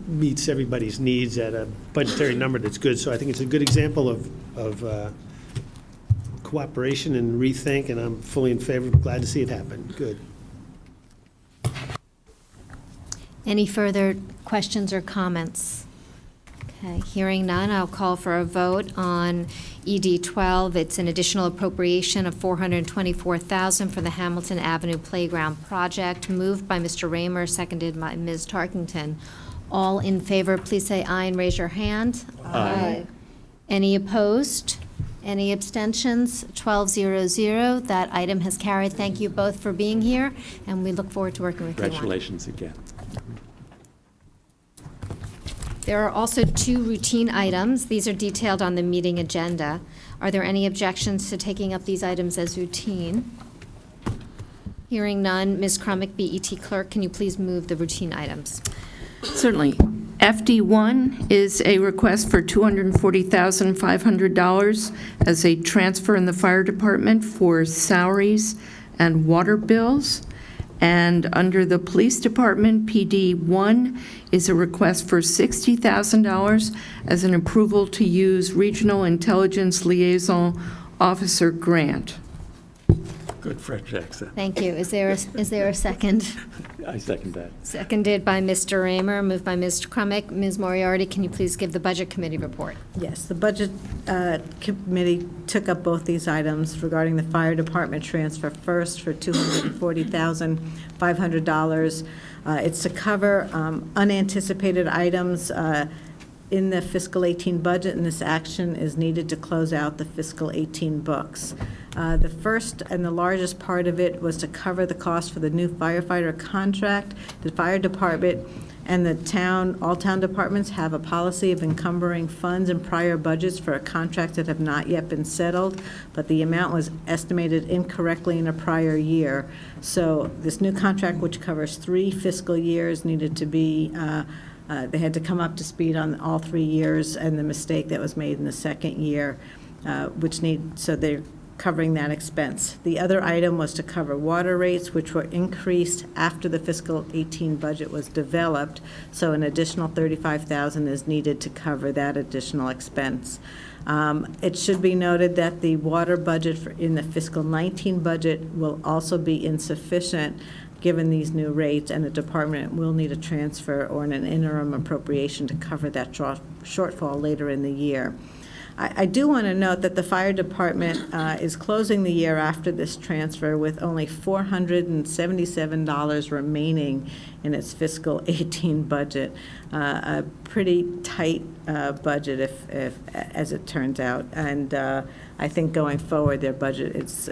S14: meets everybody's needs at a budgetary number that's good, so I think it's a good example of cooperation and rethink, and I'm fully in favor. Glad to see it happen. Good.
S1: Any further questions or comments? Okay, hearing none, I'll call for a vote on ED 12. It's an additional appropriation of $424,000 for the Hamilton Avenue Playground Project, moved by Mr. Raymer, seconded by Ms. Tarkington. All in favor, please say aye and raise your hand. Aye. Any opposed? Any abstentions? 12-0-0. That item has carried. Thank you both for being here, and we look forward to working with you on it.
S3: Congratulations again.
S1: There are also two routine items. These are detailed on the meeting agenda. Are there any objections to taking up these items as routine? Hearing none, Ms. Crumick, BET Clerk, can you please move the routine items?
S4: Certainly. FD1 is a request for $240,500 as a transfer in the fire department for salaries and water bills. And under the Police Department, PD 1 is a request for $60,000 as an approval to use Regional Intelligence Liaison Officer grant.
S3: Good French accent.
S1: Thank you. Is there a second?
S3: I second that.
S1: Seconded by Mr. Raymer, moved by Mr. Crumick. Ms. Moriarty, can you please give the Budget Committee report?
S9: Yes, the Budget Committee took up both these items regarding the Fire Department transfer first for $240,500. It's to cover unanticipated items in the fiscal 18 budget, and this action is needed to close out the fiscal 18 books. The first and the largest part of it was to cover the cost for the new firefighter contract. The fire department and the town, all town departments have a policy of encumbering funds in prior budgets for contracts that have not yet been settled, but the amount was estimated incorrectly in a prior year. So this new contract, which covers 3 fiscal years, needed to be they had to come up to speed on all 3 years and the mistake that was made in the second year, so they're covering that expense. The other item was to cover water rates, which were increased after the fiscal 18 budget was developed, so an additional $35,000 is needed to cover that additional expense. It should be noted that the water budget in the fiscal 19 budget will also be insufficient given these new rates, and the department will need a transfer or an interim appropriation to cover that shortfall later in the year. I do want to note that the fire department is closing the year after this transfer with only $477 remaining in its fiscal 18 budget, a pretty tight budget if as it turns out. And I think going forward, their budget is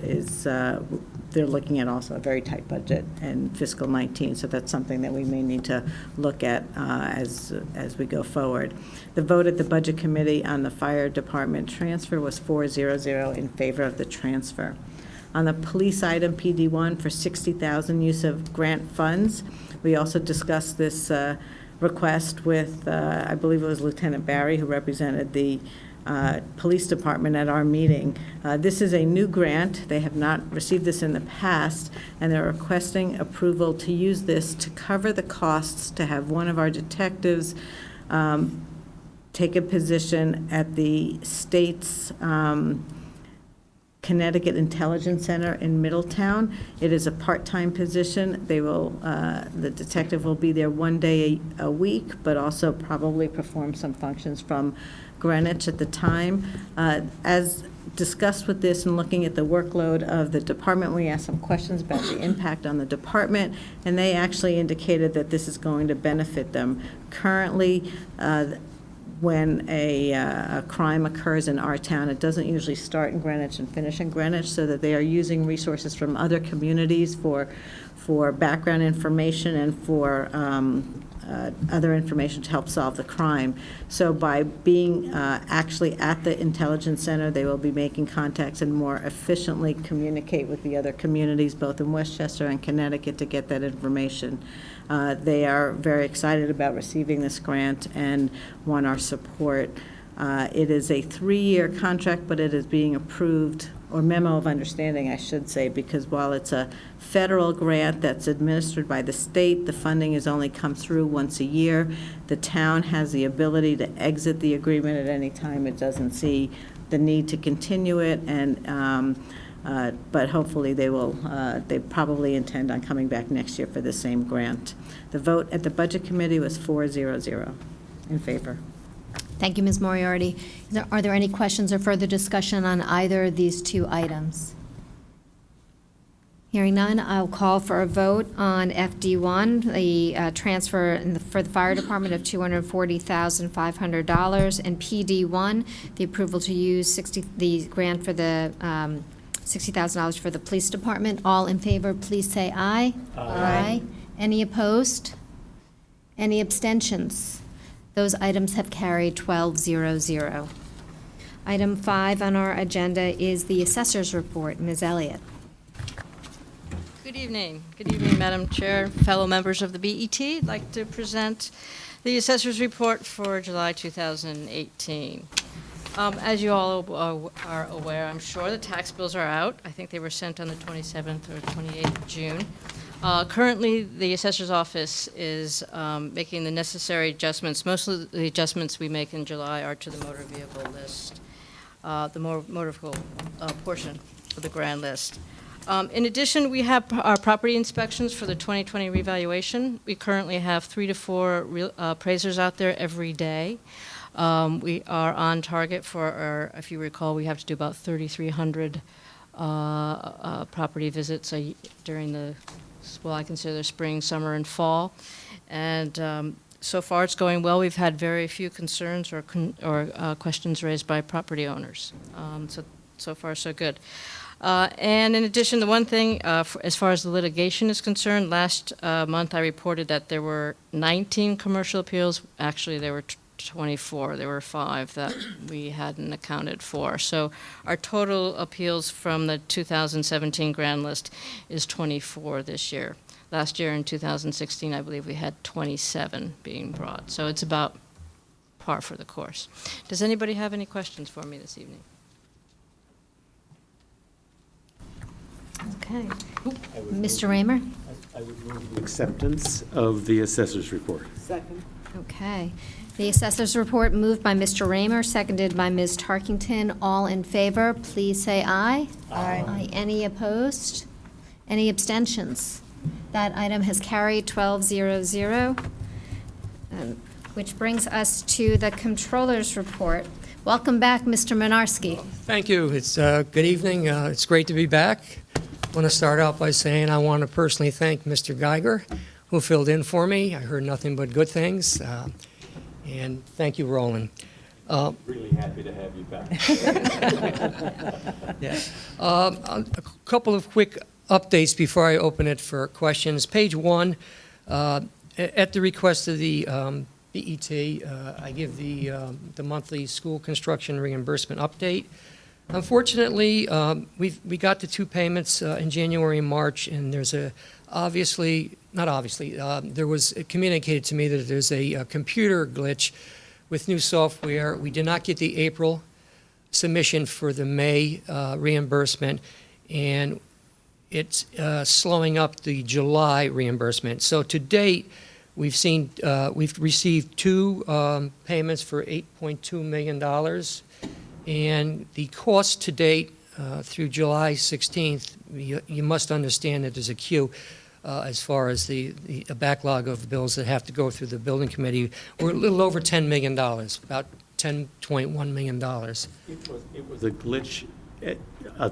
S9: they're looking at also a very tight budget in fiscal 19, so that's something that we may need to look at as we go forward. The vote at the Budget Committee on the fire department transfer was 4-0-0 in favor of the transfer. On the police item, PD1 for $60,000 use of grant funds, we also discussed this request with, I believe it was Lieutenant Barry, who represented the police department at our meeting. This is a new grant. They have not received this in the past, and they're requesting approval to use this to cover the costs to have one of our detectives take a position at the state's Connecticut Intelligence Center in Middletown. It is a part-time position. They will, the detective will be there 1 day a week, but also probably perform some functions from Greenwich at the time. As discussed with this and looking at the workload of the department, we asked some questions about the impact on the department, and they actually indicated that this is going to benefit them. Currently, when a crime occurs in our town, it doesn't usually start in Greenwich and finish in Greenwich, so that they are using resources from other communities for background information and for other information to help solve the crime. So by being actually at the Intelligence Center, they will be making contacts and more efficiently communicate with the other communities, both in Westchester and Connecticut, to get that information. They are very excited about receiving this grant and want our support. It is a 3-year contract, but it is being approved, or memo of understanding, I should say, because while it's a federal grant that's administered by the state, the funding has only come through once a year. The town has the ability to exit the agreement at any time it doesn't see the need to continue it, and but hopefully they will, they probably intend on coming back next year for the same grant. The vote at the Budget Committee was 4-0-0 in favor.
S1: Thank you, Ms. Moriarty. Are there any questions or further discussion on either of these two items? Hearing none, I'll call for a vote on FD1, the transfer for the fire department of $240,500, and PD1, the approval to use the grant for the $60,000 for the police department. All in favor, please say aye. Aye. Any opposed? Any abstentions? Those items have carried 12-0-0. Item 5 on our agenda is the assessor's report. Ms. Elliott.
S15: Good evening. Good evening, Madam Chair, fellow members of the BET. I'd like to present the assessor's report for July 2018. As you all are aware, I'm sure, the tax bills are out. I think they were sent on the 27th or 28th of June. Currently, the assessor's office is making the necessary adjustments. Most of the adjustments we make in July are to the motor vehicle list, the motor vehicle portion of the grand list. In addition, we have our property inspections for the 2020 revaluation. We currently have 3 to 4 appraisers out there every day. We are on target for our, if you recall, we have to do about 3,300 property visits during the, well, I consider the spring, summer, and fall. And so far, it's going well. We've had very few concerns or questions raised by property owners. So far, so good. And in addition, the one thing, as far as the litigation is concerned, last month I reported that there were 19 commercial appeals. Actually, there were 24. There were 5 that we hadn't accounted for. So our total appeals from the 2017 grand list is 24 this year. Last year in 2016, I believe we had 27 being brought. So it's about par for the course. Does anybody have any questions for me this evening?
S1: Okay. Mr. Raymer?
S3: I would move the acceptance of the assessor's report.
S11: Second.
S1: Okay. The assessor's report moved by Mr. Raymer, seconded by Ms. Tarkington. All in favor, please say aye. Aye. Any opposed? Any abstentions? That item has carried 12-0-0, which brings us to the Comptroller's report. Welcome back, Mr. Minarski.
S16: Thank you. It's good evening. It's great to be back. I want to start out by saying I want to personally thank Mr. Geiger, who filled in for me. I heard nothing but good things. And thank you, Roland.
S3: Really happy to have you back.
S16: Yeah. A couple of quick updates before I open it for questions. Page 1, at the request of the BET, I give the monthly school construction reimbursement update. Unfortunately, we got the 2 payments in January and March, and there's there was communicated to me that there's a computer glitch with new software. We did not get the April submission for the May reimbursement, and it's slowing up the July reimbursement. So to date, we've received 2 payments for $8.2 million, and the cost to date through July 16th, you must understand that there's a queue as far as the backlog of bills that have to go through the building committee. We're a little over $10 million, about $10.1 million.
S3: It was a glitch at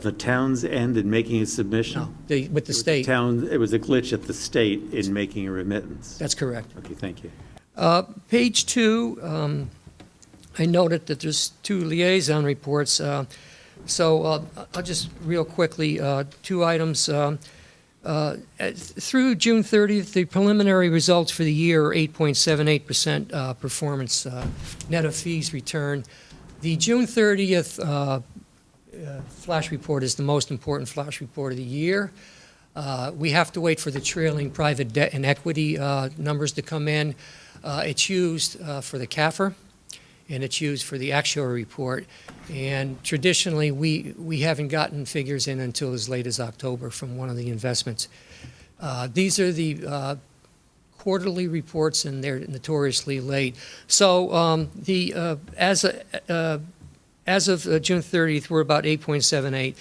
S3: the town's end in making a submission?
S16: No, with the state.
S3: It was a glitch at the state in making a remittance?
S16: That's correct.
S3: Okay, thank you.
S16: Page 2, I noted that there's 2 liaison reports. So I'll just real quickly, 2 items. Through June 30th, the preliminary results for the year are 8.78% performance net of fees returned. The June 30th flash report is the most important flash report of the year. We have to wait for the trailing private debt and equity numbers to come in. It's used for the CAFR, and it's used for the actuary report. And traditionally, we haven't gotten figures in until as late as October from one of the investments. These are the quarterly reports, and they're notoriously late. So as of June 30th, we're about 8.78.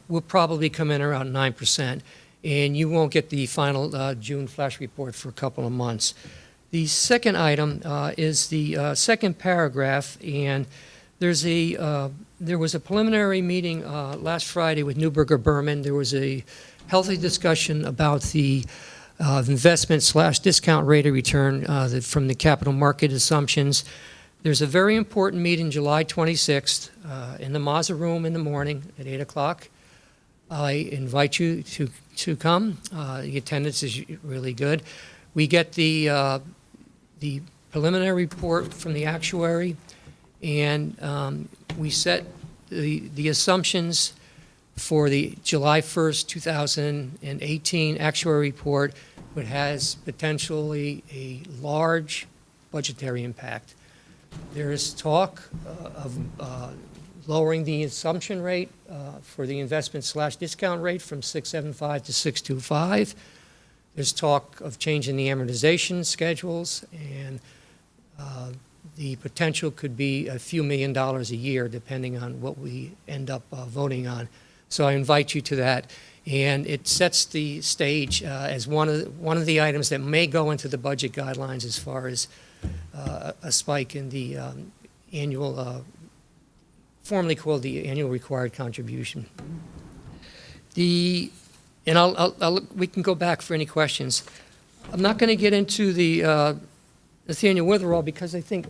S16: We'll probably come in around 9%, and you won't get the final June flash report for a couple of months. The second item is the second paragraph, and there was a preliminary meeting last Friday with Neuberger Berman. There was a healthy discussion about the investment/discount rate of return from the capital market assumptions. There's a very important meeting July 26th in the Mazza Room in the morning at 8 o'clock. I invite you to come. The attendance is really good. We get the preliminary report from the actuary, and we set the assumptions for the July 1st, 2018 actuary report, which has potentially a large budgetary impact. There is talk of lowering the assumption rate for the investment/discount rate from 6.75 to 6.25. There's talk of changing the amortization schedules, and the potential could be a few $1,000,000 a year, depending on what we end up voting on. So I invite you to that. And it sets the stage as one of the items that may go into the budget guidelines as far as a spike in the annual, formerly called the annual required contribution. We can go back for any questions. I'm not going to get into the Nathaniel Witherall because I think,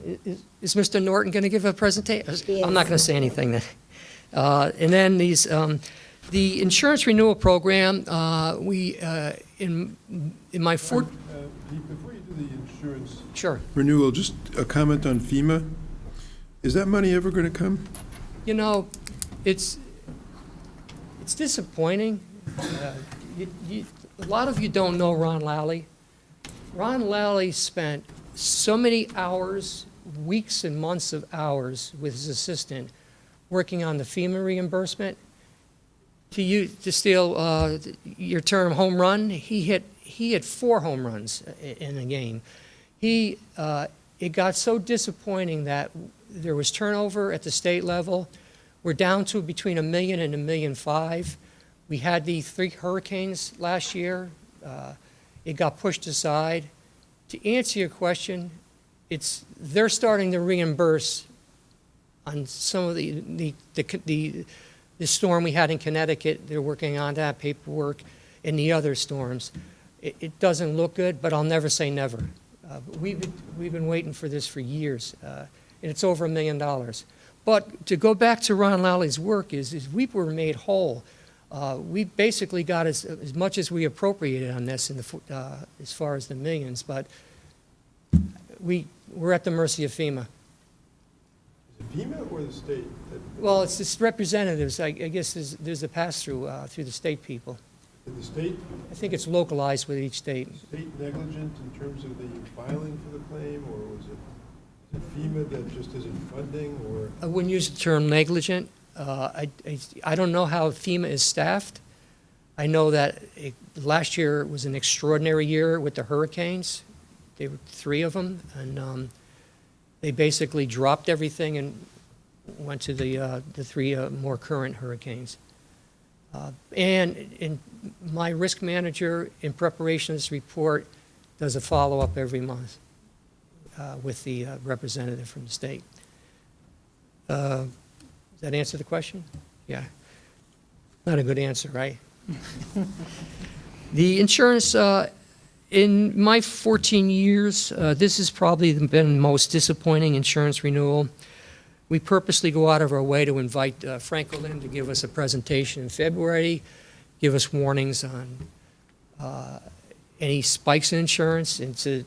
S16: is Mr. Norton going to give a presentation? I'm not going to say anything then. And then the insurance renewal program, in my
S17: Before you do the insurance
S16: Sure.
S17: renewal, just a comment on FEMA. Is that money ever going to come?
S16: You know, it's disappointing. A lot of you don't know Ron Lally. Ron Lally spent so many hours, weeks and months of hours with his assistant working on the FEMA reimbursement. To steal your term, home run, he hit 4 home runs in a game. It got so disappointing that there was turnover at the state level. We're down to between $1 million and $1.5 million. We had the 3 hurricanes last year. It got pushed aside. To answer your question, they're starting to reimburse on some of the storm we had in Connecticut. They're working on that paperwork, and the other storms. It doesn't look good, but I'll never say never. We've been waiting for this for years, and it's over $1 million. But to go back to Ron Lally's work is we were made whole. We basically got as much as we appropriated on this as far as the millions, but we're at the mercy of FEMA.
S17: Is it FEMA or the state?
S16: Well, it's just representatives. I guess there's a pass-through through the state people.
S17: Did the state?
S16: I think it's localized with each state.
S17: State negligent in terms of the filing for the claim, or was it FEMA that just isn't funding, or?
S16: I wouldn't use the term negligent. I don't know how FEMA is staffed. I know that last year was an extraordinary year with the hurricanes. There were 3 of them, and they basically dropped everything and went to the 3 more current hurricanes. And my risk manager, in preparation of this report, does a follow-up every month with the representative from the state. Does that answer the question? Yeah. Not a good answer, right? The insurance, in my 14 years, this has probably been the most disappointing insurance renewal. We purposely go out of our way to invite Frank Olin to give us a presentation in February, give us warnings on any spikes in insurance. And to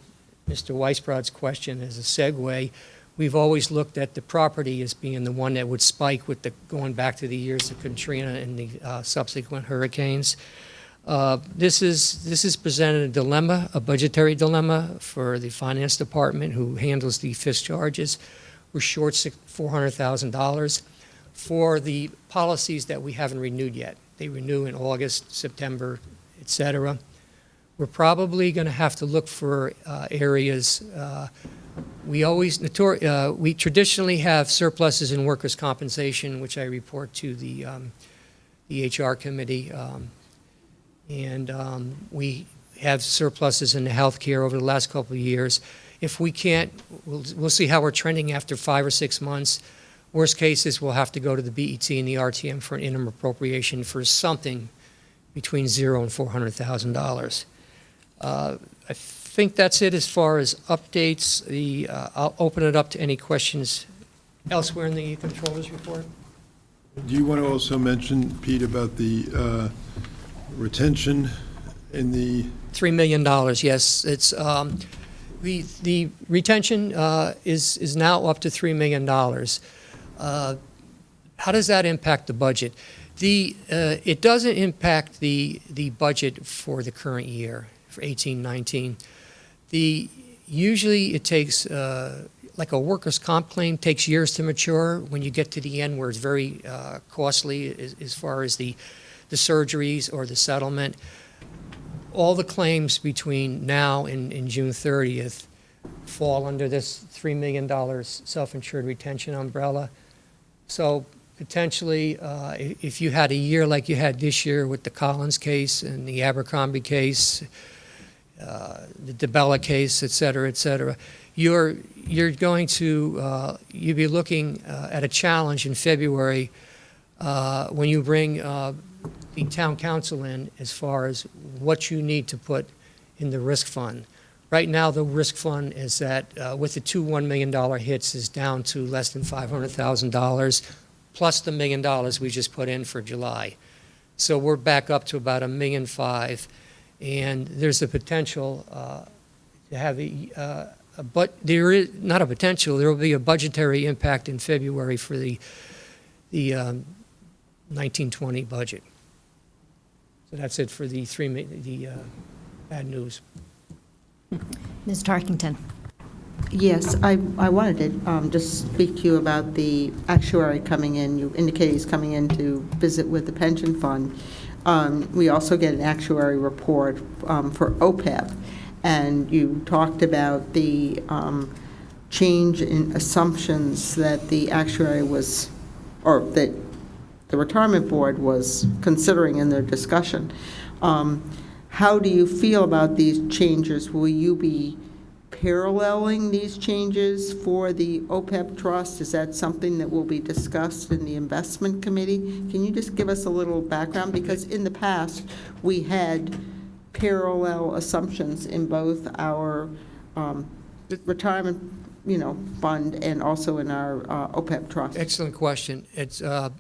S16: Mr. Weisbrod's question as a segue, we've always looked at the property as being the one that would spike with going back to the years of Katrina and the subsequent hurricanes. This is presented a dilemma, a budgetary dilemma for the finance department who handles the FIS charges. We're short $400,000 for the policies that we haven't renewed yet. They renew in August, September, et cetera. We're probably going to have to look for areas. We traditionally have surpluses in workers' compensation, which I report to the HR committee. We have surpluses in the healthcare over the last couple of years. If we can't, we'll see how we're trending after 5 or 6 months. Worst case is we'll have to go to the BET and the RTM for an interim appropriation for something between $0 and $400,000. I think that's it as far as updates. I'll open it up to any questions elsewhere in the controller's report.
S17: Do you want to also mention, Pete, about the retention in the?
S16: $3 million, yes. It's the retention is now up to $3 million. How does that impact the budget? It doesn't impact the budget for the current year, for 18-19. Usually it takes like a workers' comp claim takes years to mature. When you get to the end where it's very costly as far as the surgeries or the settlement, all the claims between now and June 30th fall under this $3 million self-insured retention umbrella. So potentially, if you had a year like you had this year with the Collins case and the Abercrombie case, the DeBella case, et cetera, you're going to you'll be looking at a challenge in February when you bring the town council in as far as what you need to put in the risk fund. Right now, the risk fund is at, with the two $1 million hits, is down to less than $500,000, plus the $1 million we just put in for July. So we're back up to about $1.5 million, and there's a potential to have but there is not a potential. There will be a budgetary impact in February for the 1920 budget. So that's it for the bad news.
S1: Ms. Tarkington.
S11: Yes, I wanted to just speak to you about the actuary coming in. You indicated he's coming in to visit with the pension fund. We also get an actuary report for OPEB, and you talked about the change in assumptions that the actuary was, or that the retirement board was considering in their discussion. How do you feel about these changes? Will you be paralleling these changes for the OPEB trust? Is that something that will be discussed in the investment committee? Can you just give us a little background? Because in the past, we had parallel assumptions in both our retirement, fund and also in our OPEB trust.
S16: Excellent question. I'm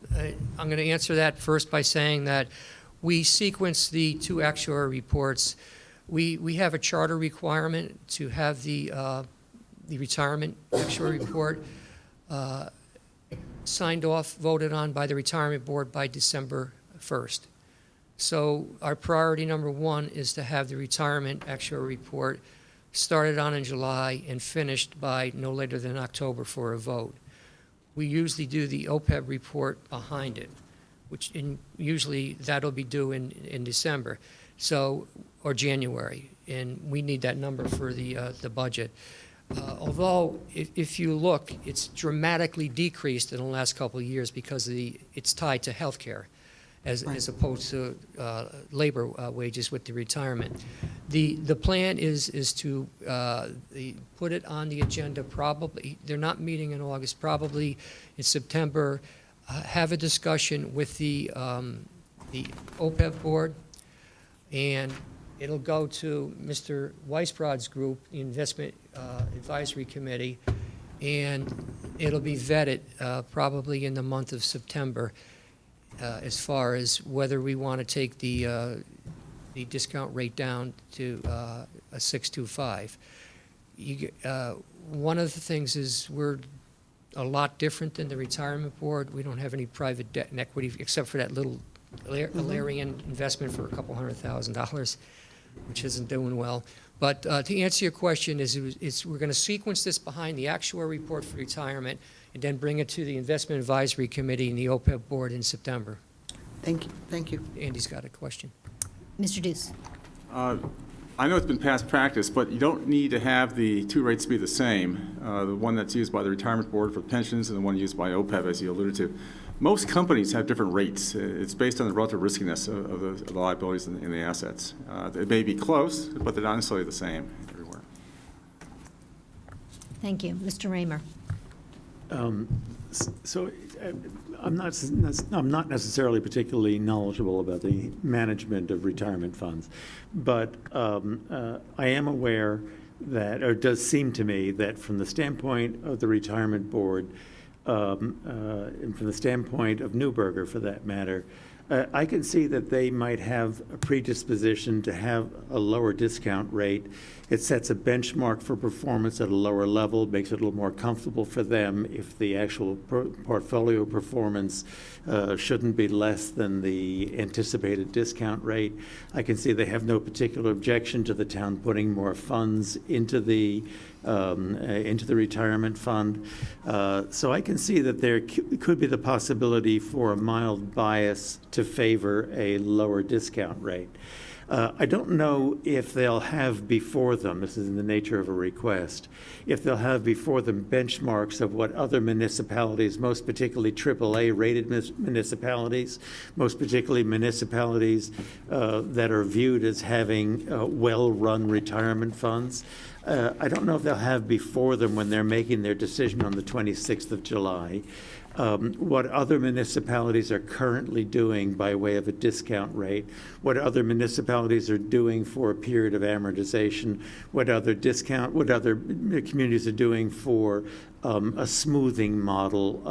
S16: going to answer that first by saying that we sequence the two actuary reports. We have a charter requirement to have the retirement actuary report signed off, voted on by the retirement board by December 1st. So our priority number one is to have the retirement actuary report started on in July and finished by no later than October for a vote. We usually do the OPEB report behind it, usually that'll be due in December, or January, and we need that number for the budget. Although, if you look, it's dramatically decreased in the last couple of years because it's tied to health care as opposed to labor wages with the retirement. The plan is to put it on the agenda probably, they're not meeting in August, probably in September, have a discussion with the OPEB board, and it'll go to Mr. Weisbrod's group, the Investment Advisory Committee, and it'll be vetted probably in the month of September as far as whether we want to take the discount rate down to a 6.25. One of the things is we're a lot different than the retirement board. We don't have any private debt and equity except for that little Alarian investment for $200,000, which isn't doing well. But to answer your question, we're going to sequence this behind the actuary report for retirement and then bring it to the Investment Advisory Committee and the OPEB board in September.
S11: Thank you. Thank you.
S16: Andy's got a question.
S1: Mr. Deuce.
S6: I know it's been past practice, but you don't need to have the two rates be the same, the one that's used by the retirement board for pensions and the one used by OPEB, as you alluded to. Most companies have different rates. It's based on the relative riskiness of the liabilities and the assets. They may be close, but they're not necessarily the same everywhere.
S1: Thank you. Mr. Raymer.
S3: So I'm not necessarily particularly knowledgeable about the management of retirement funds, but I am aware that, or it does seem to me that from the standpoint of the retirement board, and from the standpoint of Neuberger for that matter, I can see that they might have a predisposition to have a lower discount rate. It sets a benchmark for performance at a lower level, makes it a little more comfortable for them if the actual portfolio performance shouldn't be less than the anticipated discount rate. I can see they have no particular objection to the town putting more funds into the retirement fund. So I can see that there could be the possibility for a mild bias to favor a lower discount rate. I don't know if they'll have before them, this is in the nature of a request, if they'll have before them benchmarks of what other municipalities, most particularly AAA-rated municipalities, most particularly municipalities that are viewed as having well-run retirement funds. I don't know if they'll have before them when they're making their decision on the 26th of July, what other municipalities are currently doing by way of a discount rate, what other municipalities are doing for a period of amortization, what other communities are doing for a smoothing model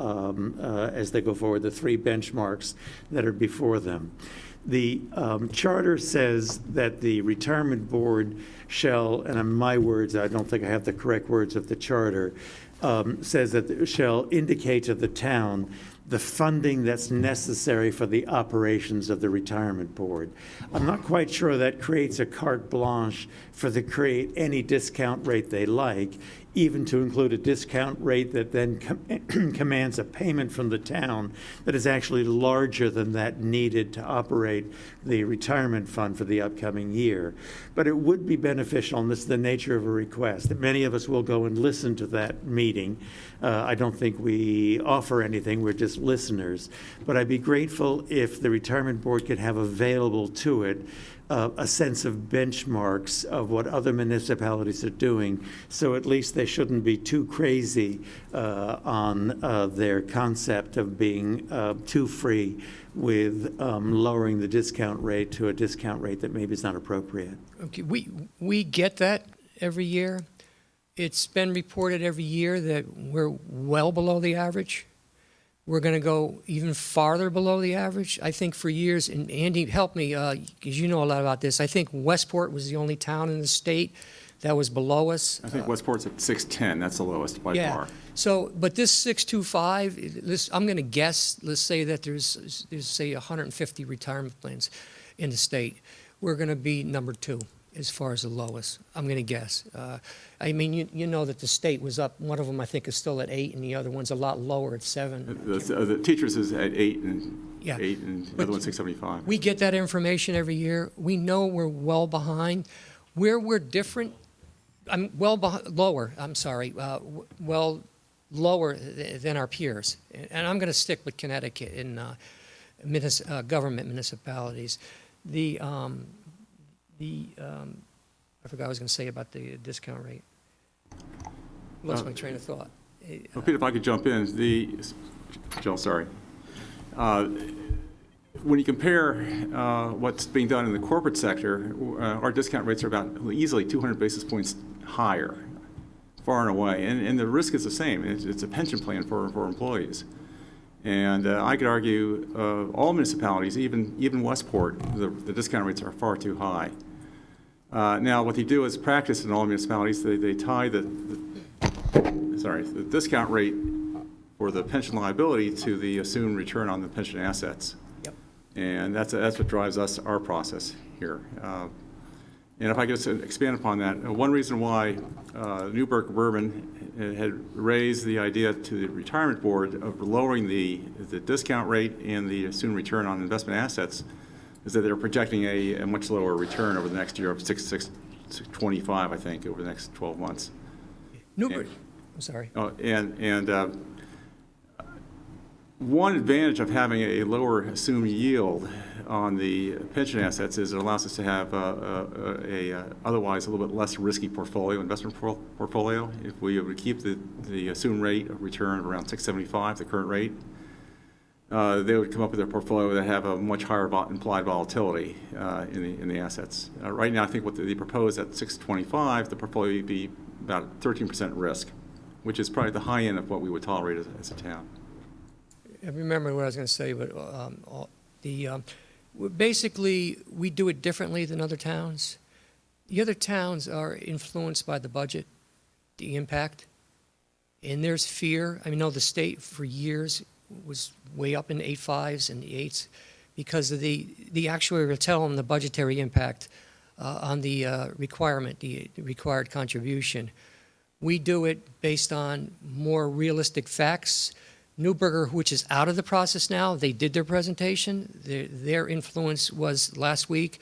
S3: as they go forward, the three benchmarks that are before them. The charter says that the retirement board shall, and in my words, I don't think I have the correct words of the charter, says that it shall indicate to the town the funding that's necessary for the operations of the retirement board. I'm not quite sure that creates a carte blanche for the create any discount rate they like, even to include a discount rate that then commands a payment from the town that is actually larger than that needed to operate the retirement fund for the upcoming year. But it would be beneficial, and this is the nature of a request, that many of us will go and listen to that meeting. I don't think we offer anything, we're just listeners. But I'd be grateful if the retirement board could have available to it a sense of benchmarks of what other municipalities are doing, so at least they shouldn't be too crazy on their concept of being too free with lowering the discount rate to a discount rate that maybe is not appropriate.
S16: Okay, we get that every year. It's been reported every year that we're well below the average. We're going to go even farther below the average. I think for years, and Andy, help me, because you know a lot about this, I think Westport was the only town in the state that was below us.
S6: I think Westport's at 610, that's the lowest by far.
S16: So, but this 625, I'm going to guess, let's say that there's say 150 retirement plans in the state. We're going to be number 2 as far as the lowest, I'm going to guess. I mean, you know that the state was up, one of them I think is still at 8, and the other one's a lot lower at 7.
S6: The teachers is at 8 and
S16: Yeah.
S6: 8, and the other one's 675.
S16: We get that information every year. We know we're well behind. Where we're different, lower than our peers. And I'm going to stick with Connecticut in government municipalities. I forgot what I was going to say about the discount rate. Lost my train of thought.
S6: Well, Peter, if I could jump in, Jill, sorry. When you compare what's being done in the corporate sector, our discount rates are about easily 200 basis points higher, far and away. And the risk is the same. It's a pension plan for employees. And I could argue all municipalities, even Westport, the discount rates are far too high. Now, what they do is practice in all municipalities, they tie the discount rate for the pension liability to the assumed return on the pension assets.
S16: Yep.
S6: And that's what drives our process here. And if I could just expand upon that, one reason why Newburgh Bourbon had raised the idea to the retirement board of lowering the discount rate and the assumed return on investment assets is that they're projecting a much lower return over the next year of 6.25, I think, over the next 12 months.
S16: Newburgh, I'm sorry.
S6: One advantage of having a lower assumed yield on the pension assets is it allows us to have otherwise a little bit less risky investment portfolio. If we would keep the assumed rate of return around 6.75, the current rate, they would come up with a portfolio that have a much higher implied volatility in the assets. Right now, I think what they propose at 6.25, the portfolio would be about 13% risk, which is probably the high end of what we would tolerate as a town.
S16: I remember what I was going to say, but Basically, we do it differently than other towns. The other towns are influenced by the budget, the impact, and there's fear. I know the state for years was way up in the 8.5s and the 8s because of the actuary will tell them the budgetary impact on the requirement, the required contribution. We do it based on more realistic facts. Newburgh, which is out of the process now, they did their presentation. Their influence was last week.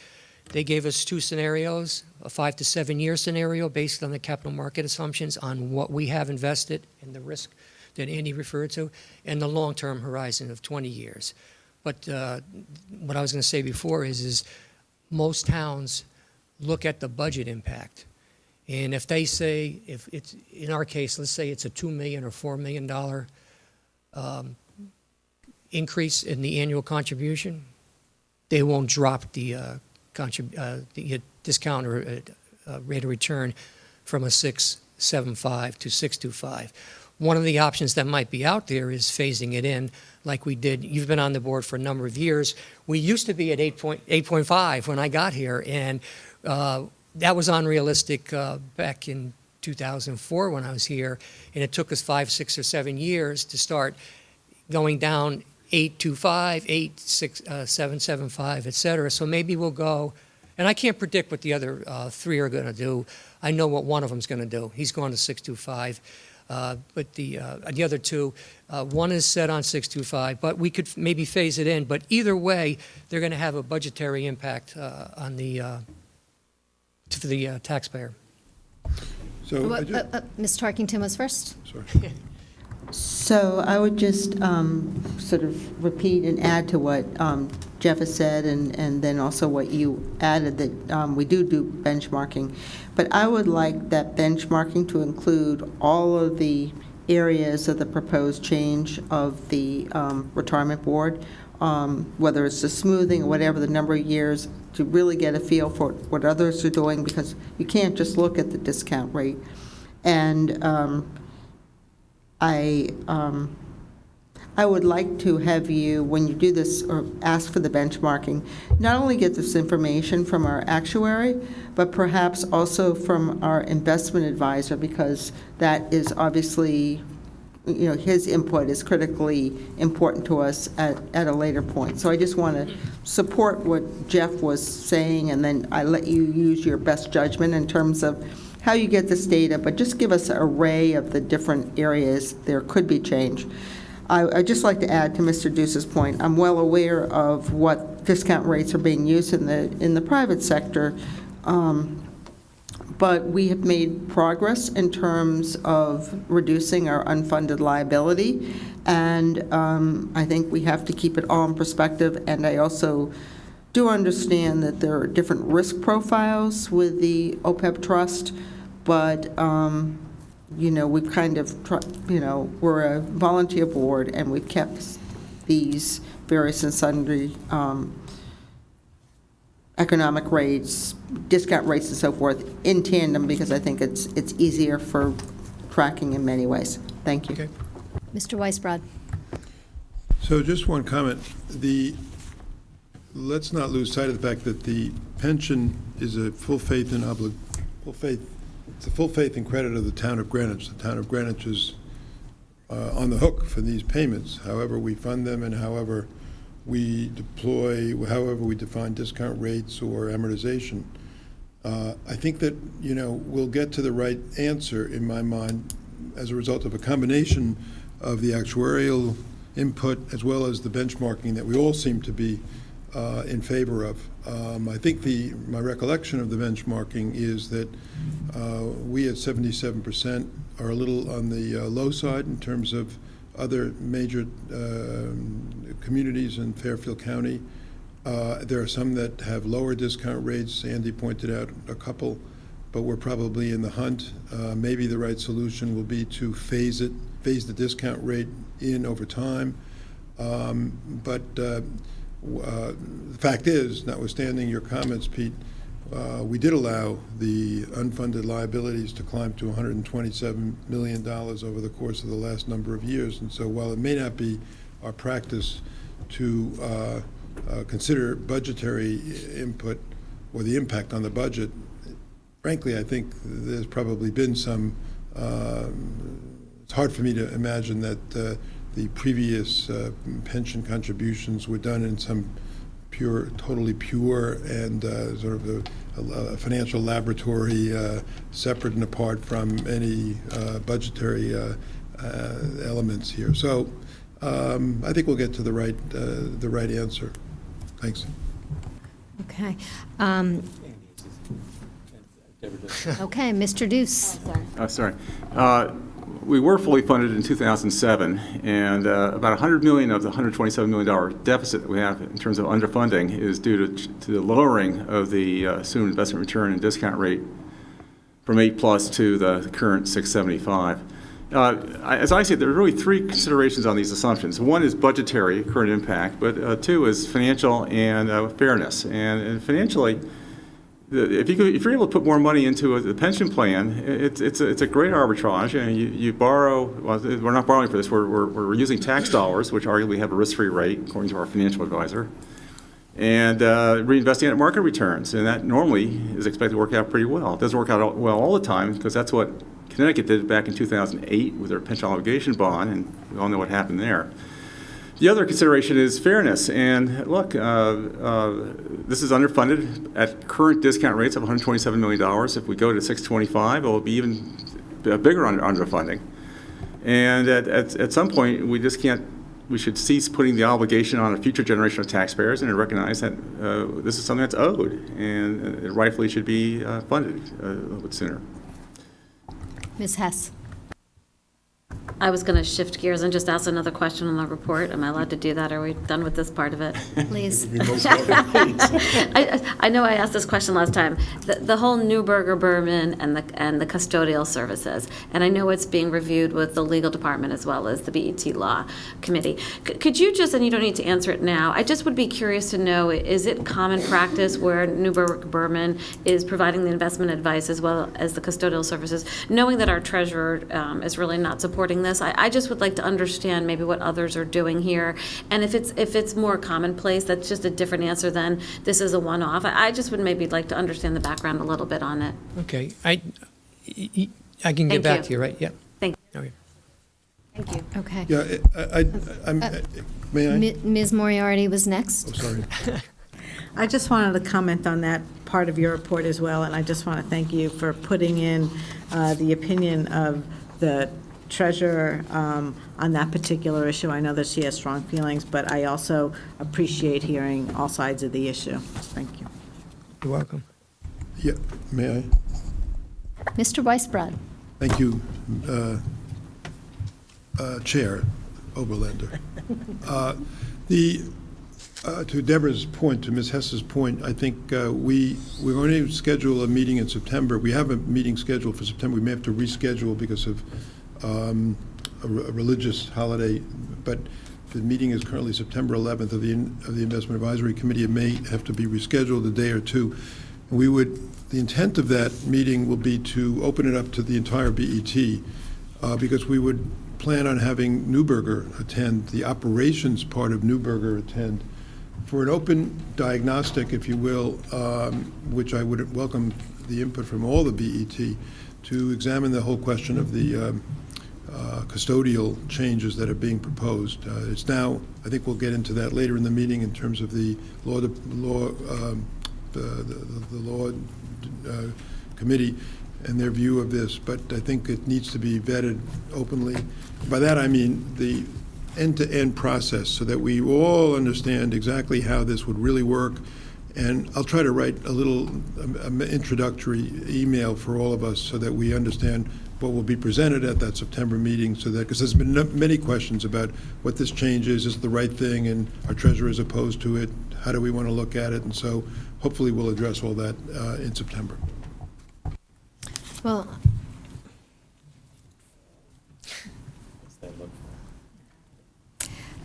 S16: They gave us 2 scenarios, a 5 to 7 year scenario based on the capital market assumptions on what we have invested and the risk that Andy referred to, and the long-term horizon of 20 years. But what I was going to say before is most towns look at the budget impact. And if they say, if it's, in our case, let's say it's a $2 million or $4 million increase in the annual contribution, they won't drop the discount or rate of return from a 6.75 to 6.25. One of the options that might be out there is phasing it in like we did. You've been on the board for a number of years. We used to be at 8.5 when I got here, and that was unrealistic back in 2004 when I was here, and it took us 5, 6, or 7 years to start going down 8.25, 7.75, et cetera. So maybe we'll go, and I can't predict what the other 3 are going to do. I know what one of them's going to do. He's going to 6.25. But the other 2, one is set on 6.25, but we could maybe phase it in. But either way, they're going to have a budgetary impact on to the taxpayer.
S17: So,
S1: Ms. Tarkington was first.
S17: sorry.
S11: So I would just sort of repeat and add to what Jeff has said, and then also what you added, that we do benchmarking. But I would like that benchmarking to include all of the areas of the proposed change of the retirement board, whether it's the smoothing or whatever the number of years, to really get a feel for what others are doing, because you can't just look at the discount rate. And I would like to have you, when you do this or ask for the benchmarking, not only get this information from our actuary, but perhaps also from our investment advisor, because that is obviously, his input is critically important to us at a later point. So I just want to support what Jeff was saying, and then I let you use your best judgment in terms of how you get this data, but just give us an array of the different areas there could be change. I'd just like to add to Mr. Deuce's point, I'm well aware of what discount rates are being used in the private sector, but we have made progress in terms of reducing our unfunded liability, and I think we have to keep it all in perspective. And I also do understand that there are different risk profiles with the OPEB trust, but we've kind of, we're a volunteer board, and we've kept these various and sundry economic rates, discount rates, and so forth in tandem, because I think it's easier for tracking in many ways. Thank you.
S16: Okay.
S1: Mr. Weisbrod.
S17: So just one comment. Let's not lose sight of the fact that the pension is a full faith and it's a full faith and credit of the town of Greenwich. The town of Greenwich is on the hook for these payments, however we fund them and however we deploy, however we define discount rates or amortization. I think that, we'll get to the right answer, in my mind, as a result of a combination of the actuarial input as well as the benchmarking that we all seem to be in favor of. I think my recollection of the benchmarking is that we at 77% are a little on the low side in terms of other major communities in Fairfield County. There are some that have lower discount rates. Andy pointed out a couple, but we're probably in the hunt. Maybe the right solution will be to phase the discount rate in over time. But the fact is, notwithstanding your comments, Pete, we did allow the unfunded liabilities to climb to $127 million over the course of the last number of years. And so while it may not be our practice to consider budgetary input or the impact on the budget, frankly, I think there's probably been some, it's hard for me to imagine that the previous pension contributions were done in some totally pure and sort of a financial laboratory separate and apart from any budgetary elements here. So I think we'll get to the right answer. Thanks.
S1: Okay. Okay, Mr. Deuce.
S6: Sorry. We were fully funded in 2007, and about $100 million of the $127 million deficit that we have in terms of underfunding is due to the lowering of the assumed investment return and discount rate from 8+ to the current 6.75. As I see it, there are really three considerations on these assumptions. One is budgetary, current impact, but two is financial and fairness. And financially, if you're able to put more money into the pension plan, it's a great arbitrage. And you borrow. Well, we're not borrowing for this. We're using tax dollars, which arguably have a risk-free rate, according to our financial advisor, and reinvesting at market returns. And that normally is expected to work out pretty well. It doesn't work out well all the time, because that's what Connecticut did back in 2008 with their pension obligation bond, and we all know what happened there. The other consideration is fairness. And look, this is underfunded at current discount rates of $127 million. If we go to 625, it will be even bigger underfunding. And at some point, we just can't. We should cease putting the obligation on a future generation of taxpayers and recognize that this is something that's owed, and it rightfully should be funded a little bit sooner.
S1: Ms. Hess.
S10: I was going to shift gears and just ask another question on the report. Am I allowed to do that? Are we done with this part of it?
S1: Please.
S10: I know I asked this question last time. The whole Newburgh Berman and the custodial services, and I know it's being reviewed with the legal department as well as the BET Law Committee. Could you just, and you don't need to answer it now, I just would be curious to know, is it common practice where Newburgh Berman is providing the investment advice as well as the custodial services, knowing that our treasurer is really not supporting this? I just would like to understand maybe what others are doing here, and if it's more commonplace, that's just a different answer than this is a one-off. I just would maybe like to understand the background a little bit on it.
S16: Okay, I can get back to you, right? Yeah.
S10: Thank you.
S16: Okay.
S10: Thank you.
S1: Okay.
S17: Yeah, may I?
S1: Ms. Moriarty was next.
S17: Oh, sorry.
S9: I just wanted to comment on that part of your report as well, and I just want to thank you for putting in the opinion of the treasurer on that particular issue. I know that she has strong feelings, but I also appreciate hearing all sides of the issue. Thank you.
S16: You're welcome.
S17: Yeah, may I?
S1: Mr. Weisbrod.
S17: Thank you, Chair Oberlander. To Deborah's point, to Ms. Hess's point, I think we're going to schedule a meeting in September. We have a meeting scheduled for September. We may have to reschedule because of a religious holiday, but the meeting is currently September 11th of the Investment Advisory Committee. It may have to be rescheduled a day or two. The intent of that meeting will be to open it up to the entire BET, because we would plan on having Newburgh attend, the operations part of Newburgh attend, for an open diagnostic, if you will, which I would welcome the input from all the BET, to examine the whole question of the custodial changes that are being proposed. It's now, I think we'll get into that later in the meeting in terms of the law committee and their view of this, but I think it needs to be vetted openly. By that I mean the end-to-end process, so that we all understand exactly how this would really work. And I'll try to write a little introductory email for all of us so that we understand what will be presented at that September meeting, so that, because there's been many questions about what this change is it the right thing, and our treasurer is opposed to it, how do we want to look at it, and so hopefully we'll address all that in September.
S1: Well,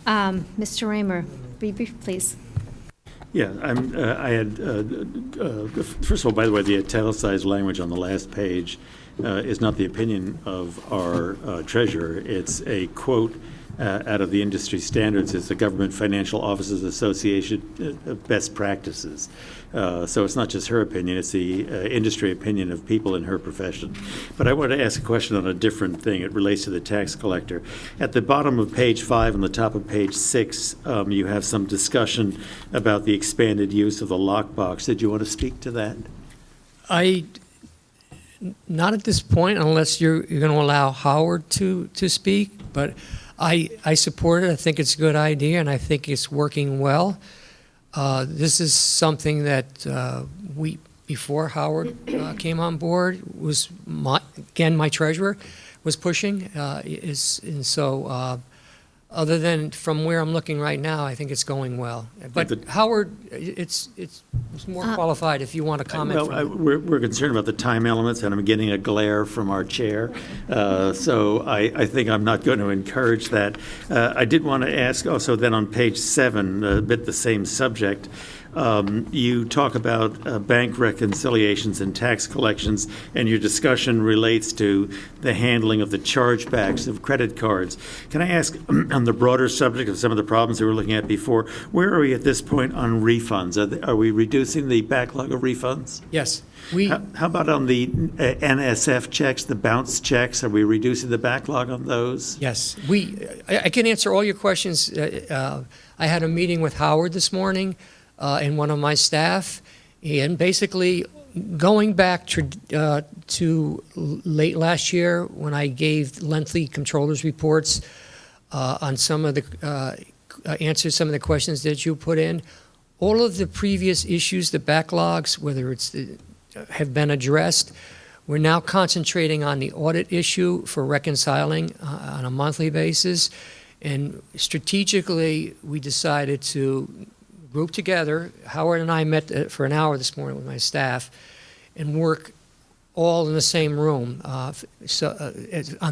S1: Mr. Raymer, be brief, please.
S3: Yeah, I had, first of all, by the way, the italicized language on the last page is not the opinion of our treasurer. It's a quote out of the industry standards is the Government Financial Officers Association best practices. So it's not just her opinion, it's the industry opinion of people in her profession. But I want to ask a question on a different thing. It relates to the tax collector. At the bottom of page 5 and the top of page 6, you have some discussion about the expanded use of the lockbox. Did you want to speak to that?
S16: Not at this point, unless you're going to allow Howard to speak, but I support it. I think it's a good idea, and I think it's working well. This is something that before Howard came on board, was my treasurer was pushing. Other than from where I'm looking right now, I think it's going well. But Howard, it's more qualified if you want to comment.
S3: We're concerned about the time elements, and I'm getting a glare from our chair. So I think I'm not going to encourage that. I did want to ask also then on page 7, a bit the same subject. You talk about bank reconciliations and tax collections, and your discussion relates to the handling of the chargebacks of credit cards. Can I ask, on the broader subject of some of the problems we were looking at before, where are we at this point on refunds? Are we reducing the backlog of refunds?
S16: Yes.
S3: How about on the NSF checks, the bounce checks? Are we reducing the backlog on those?
S16: Yes. I can answer all your questions. I had a meeting with Howard this morning and one of my staff, and basically going back to late last year when I gave lengthy controllers reports on some of the answers some of the questions that you put in, all of the previous issues, the backlogs, whether it's have been addressed. We're now concentrating on the audit issue for reconciling on a monthly basis, and strategically we decided to group together. Howard and I met for an hour this morning with my staff and work all in the same room on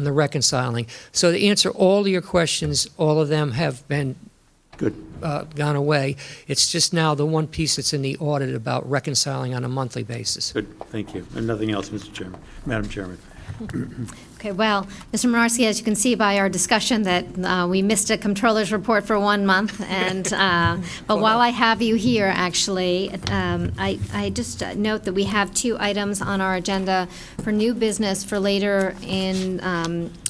S16: the reconciling. So to answer all of your questions, all of them have been gone away. It's just now the one piece that's in the audit about reconciling on a monthly basis.
S3: Good, thank you. And nothing else, Mr. Chairman, Madam Chairman.
S1: Okay, well, Mr. Morarski, as you can see by our discussion that we missed a comptroller's report for 1 month, and but while I have you here, actually, I just note that we have 2 items on our agenda for new business for later in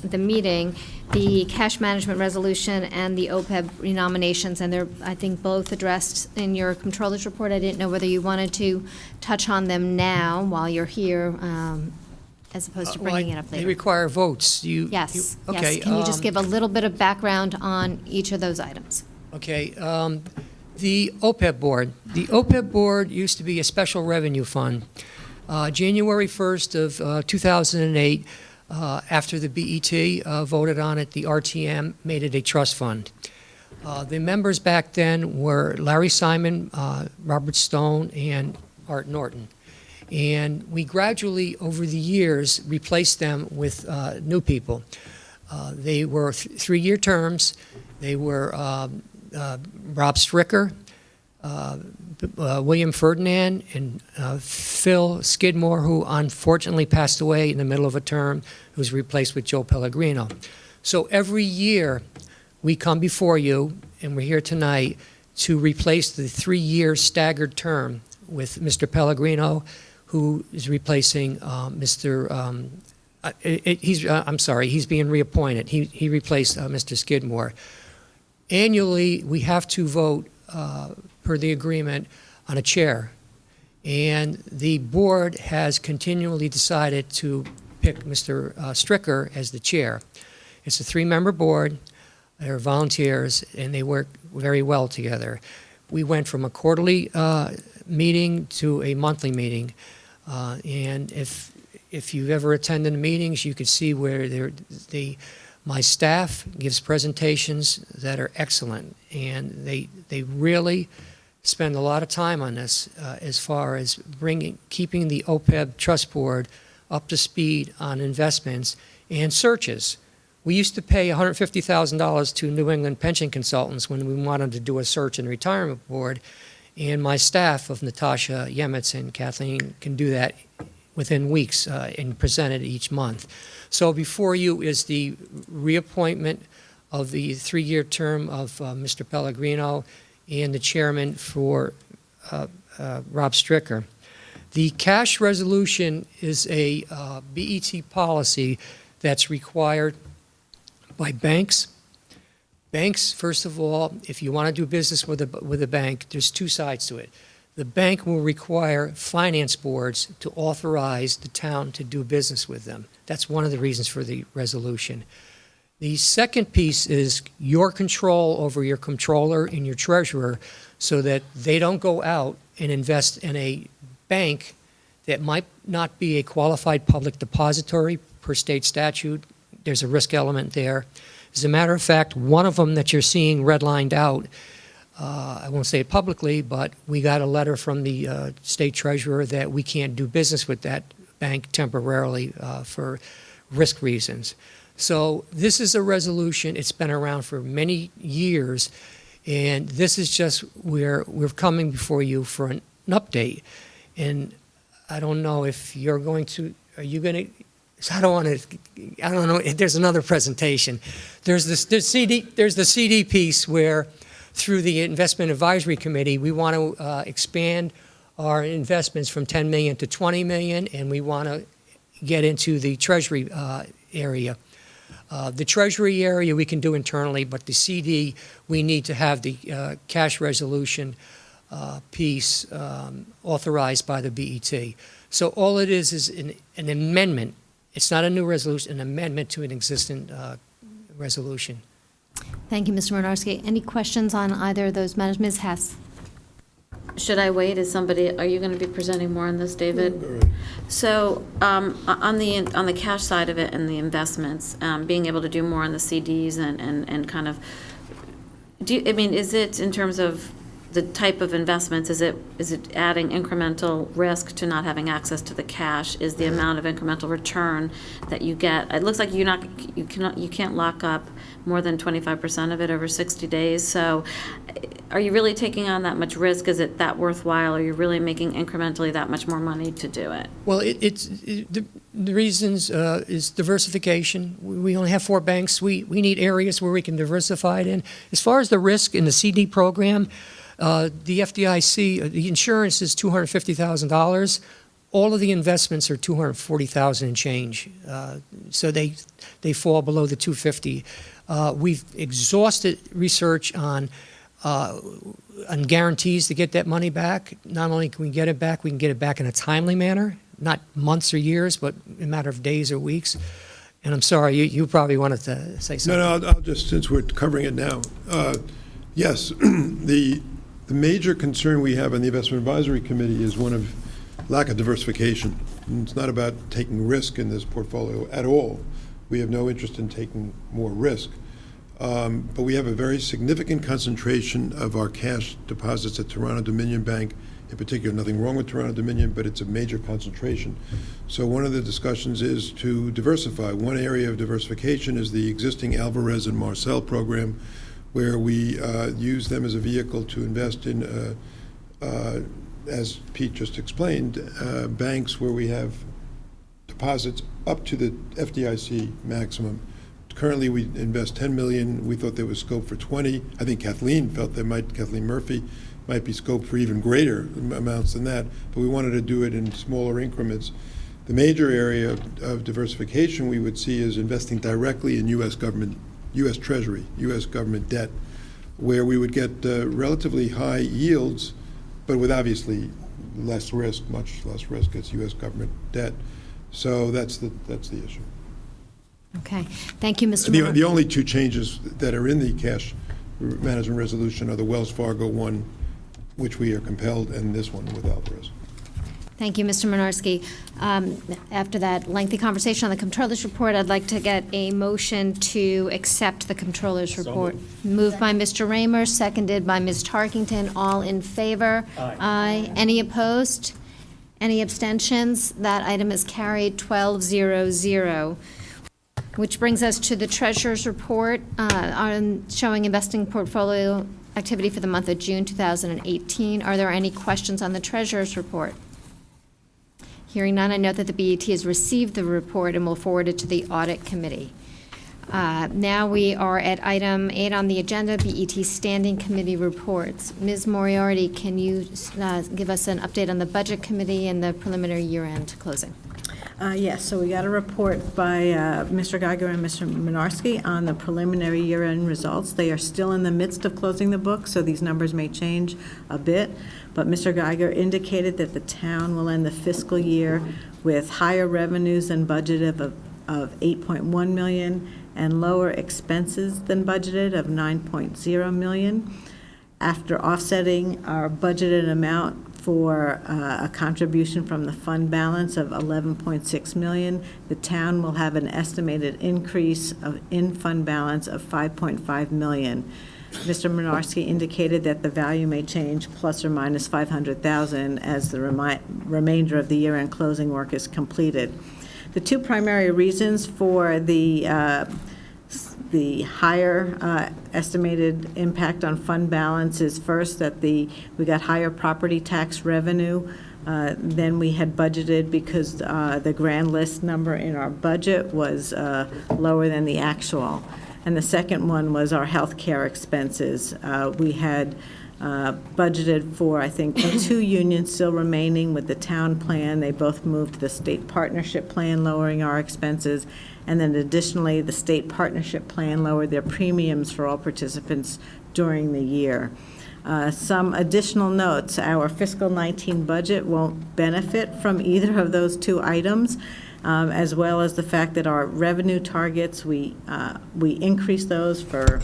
S1: the meeting, the cash management resolution and the OPEB renominations, and they're, I think, both addressed in your comptroller's report. I didn't know whether you wanted to touch on them now while you're here, as opposed to bringing it up later.
S16: They require votes.
S1: Yes.
S16: Okay.
S1: Yes. Can you just give a little bit of background on each of those items?
S16: Okay. The OPEB board. The OPEB board used to be a special revenue fund. January 1st of 2008, after the BET voted on it, the RTM made it a trust fund. The members back then were Larry Simon, Robert Stone, and Art Norton. And we gradually, over the years, replaced them with new people. They were 3-year terms. They were Rob Stricker, William Ferdinand, and Phil Skidmore, who unfortunately passed away in the middle of a term, who was replaced with Joe Pellegrino. So every year, we come before you, and we're here tonight, to replace the 3-year staggered term with Mr. Pellegrino, who is replacing Mr. He's being reappointed. He replaced Mr. Skidmore. Annually, we have to vote per the agreement on a chair, and the board has continually decided to pick Mr. Stricker as the chair. It's a 3-member board. They're volunteers, and they work very well together. We went from a quarterly meeting to a monthly meeting. And if you've ever attended the meetings, you could see where my staff gives presentations that are excellent, and they really spend a lot of time on this as far as keeping the OPEB trust board up to speed on investments and searches. We used to pay $150,000 to New England pension consultants when we wanted to do a search in the retirement board. And my staff of Natasha Yemitz and Kathleen can do that within weeks and present it each month. So before you is the reappointment of the 3-year term of Mr. Pellegrino and the chairman for Rob Stricker. The cash resolution is a BET policy that's required by banks. Banks, first of all, if you want to do business with a bank, there's two sides to it. The bank will require finance boards to authorize the town to do business with them. That's one of the reasons for the resolution. The second piece is your control over your controller and your treasurer so that they don't go out and invest in a bank that might not be a qualified public depository per state statute. There's a risk element there. As a matter of fact, one of them that you're seeing redlined out, I won't say it publicly, but we got a letter from the state treasurer that we can't do business with that bank temporarily for risk reasons. So this is a resolution. It's been around for many years, and this is just where we're coming before you for an update. And I don't know if you're going to, are you going to, I don't know, there's another presentation. There's the CD piece where through the Investment Advisory Committee, we want to expand our investments from 10 million to 20 million, and we want to get into the Treasury area. The Treasury area we can do internally, but the CD, we need to have the cash resolution piece authorized by the BET. So all it is an amendment. It's not a new resolution, an amendment to an existing resolution.
S1: Thank you, Mr. Murnarsky. Any questions on either of those matters? Ms. Hess?
S10: Should I wait? Are you going to be presenting more on this, David? So on the cash side of it and the investments, being able to do more on the CDs and kind of, is it in terms of the type of investments, is it adding incremental risk to not having access to the cash? Is the amount of incremental return that you get? It looks like you can't lock up more than 25% of it over 60 days. So are you really taking on that much risk? Is it that worthwhile? Are you really making incrementally that much more money to do it?
S16: Well, the reasons is diversification. We only have 4 banks. We need areas where we can diversify it in. As far as the risk in the CD program, the FDIC, the insurance is $250,000. All of the investments are $240,000 and change. So they fall below the $250,000. We've exhausted research on guarantees to get that money back. Not only can we get it back, we can get it back in a timely manner, not months or years, but a matter of days or weeks. And I'm sorry, you probably wanted to say something.
S17: No, I'll just, since we're covering it now, yes, the major concern we have on the Investment Advisory Committee is one of lack of diversification. And it's not about taking risk in this portfolio at all. We have no interest in taking more risk. But we have a very significant concentration of our cash deposits at Toronto Dominion Bank. In particular, nothing wrong with Toronto Dominion, but it's a major concentration. So one of the discussions is to diversify. One area of diversification is the existing Alvarez and Marcel program, where we use them as a vehicle to invest in, as Pete just explained, banks where we have deposits up to the FDIC maximum. Currently, we invest $10 million. We thought there was scope for 20. I think Kathleen Murphy might be scope for even greater amounts than that, but we wanted to do it in smaller increments. The major area of diversification we would see is investing directly in U.S. government, U.S. Treasury, U.S. government debt, where we would get relatively high yields, but with obviously less risk, much less risk as U.S. government debt. So that's the issue.
S1: Okay. Thank you, Mr. Murnarsky.
S17: The only 2 changes that are in the cash management resolution are the Wells Fargo one, which we are compelled, and this one with Alvarez.
S1: Thank you, Mr. Murnarsky. After that lengthy conversation on the Comptroller's report, I'd like to get a motion to accept the Comptroller's report. Moved by Mr. Raymer, seconded by Ms. Tarkington. All in favor? Aye. Any opposed? Any abstentions? That item is carried 12-0-0. Which brings us to the Treasurer's report on showing investing portfolio activity for the month of June 2018. Are there any questions on the Treasurer's report? Hearing none, I note that the BET has received the report and will forward it to the Audit Committee. Now we are at item 8 on the agenda, BET Standing Committee Reports. Ms. Moriarty, can you give us an update on the Budget Committee and the preliminary year-end closing?
S9: Yes, so we got a report by Mr. Geiger and Mr. Minarski on the preliminary year-end results. They are still in the midst of closing the book, so these numbers may change a bit. But Mr. Geiger indicated that the town will end the fiscal year with higher revenues than budgeted of $8.1 million and lower expenses than budgeted of $9.0 million. After offsetting our budgeted amount for a contribution from the fund balance of $11.6 million, the town will have an estimated increase in fund balance of $5.5 million. Mr. Minarski indicated that the value may change plus or minus $500,000 as the remainder of the year-end closing work is completed. The two primary reasons for the higher estimated impact on fund balance is first that we got higher property tax revenue than we had budgeted because the grand list number in our budget was lower than the actual. And the second one was our health care expenses. We had budgeted for, I think, 2 unions still remaining with the town plan. They both moved to the state partnership plan, lowering our expenses. And then additionally, the state partnership plan lowered their premiums for all participants during the year. Some additional notes, our fiscal 19 budget won't benefit from either of those 2 items. As well as the fact that our revenue targets, we increased those for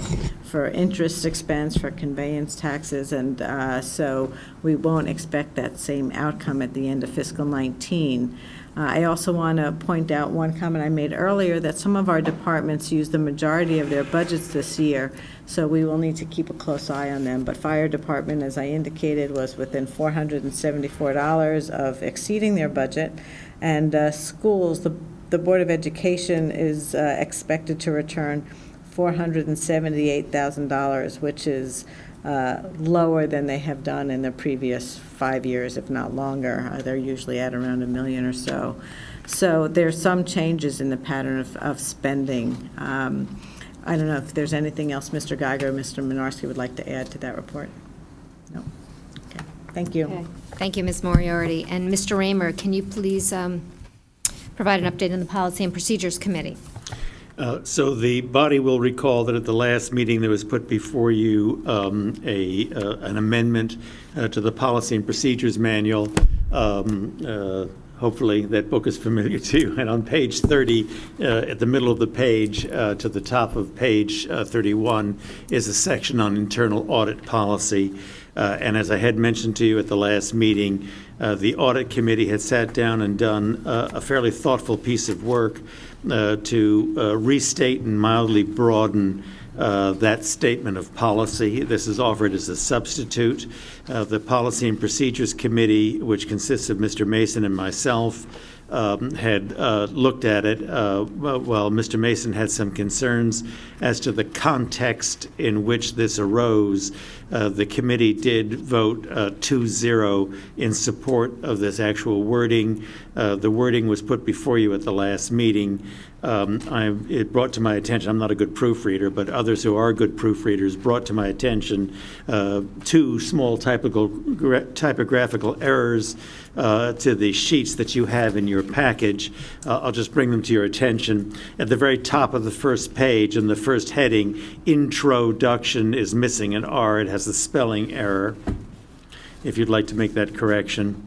S9: interest expense, for conveyance taxes, and so we won't expect that same outcome at the end of fiscal 19. I also want to point out one comment I made earlier, that some of our departments use the majority of their budgets this year, so we will need to keep a close eye on them. But fire department, as I indicated, was within $474 of exceeding their budget. And schools, the Board of Education is expected to return $478,000, which is lower than they have done in the previous 5 years, if not longer. They're usually at around $1 million or so. So there's some changes in the pattern of spending. I don't know if there's anything else Mr. Geiger or Mr. Minarski would like to add to that report. No. Okay. Thank you.
S1: Okay. Thank you, Ms. Moriarty. And Mr. Raymer, can you please provide an update on the Policy and Procedures Committee?
S3: So the body will recall that at the last meeting there was put before you an amendment to the Policy and Procedures Manual. Hopefully that book is familiar to you. And on page 30, at the middle of the page, to the top of page 31, is a section on internal audit policy. And as I had mentioned to you at the last meeting, the Audit Committee had sat down and done a fairly thoughtful piece of work to restate and mildly broaden that statement of policy. This is offered as a substitute. The Policy and Procedures Committee, which consists of Mr. Mason and myself, had looked at it. Well, Mr. Mason had some concerns as to the context in which this arose. The committee did vote 2-0 in support of this actual wording. The wording was put before you at the last meeting. It brought to my attention, I'm not a good proofreader, but others who are good proofreaders brought to my attention 2 small typographical errors to the sheets that you have in your package. I'll just bring them to your attention. At the very top of the first page, in the first heading, Introduction is missing an R. It has a spelling error, if you'd like to make that correction.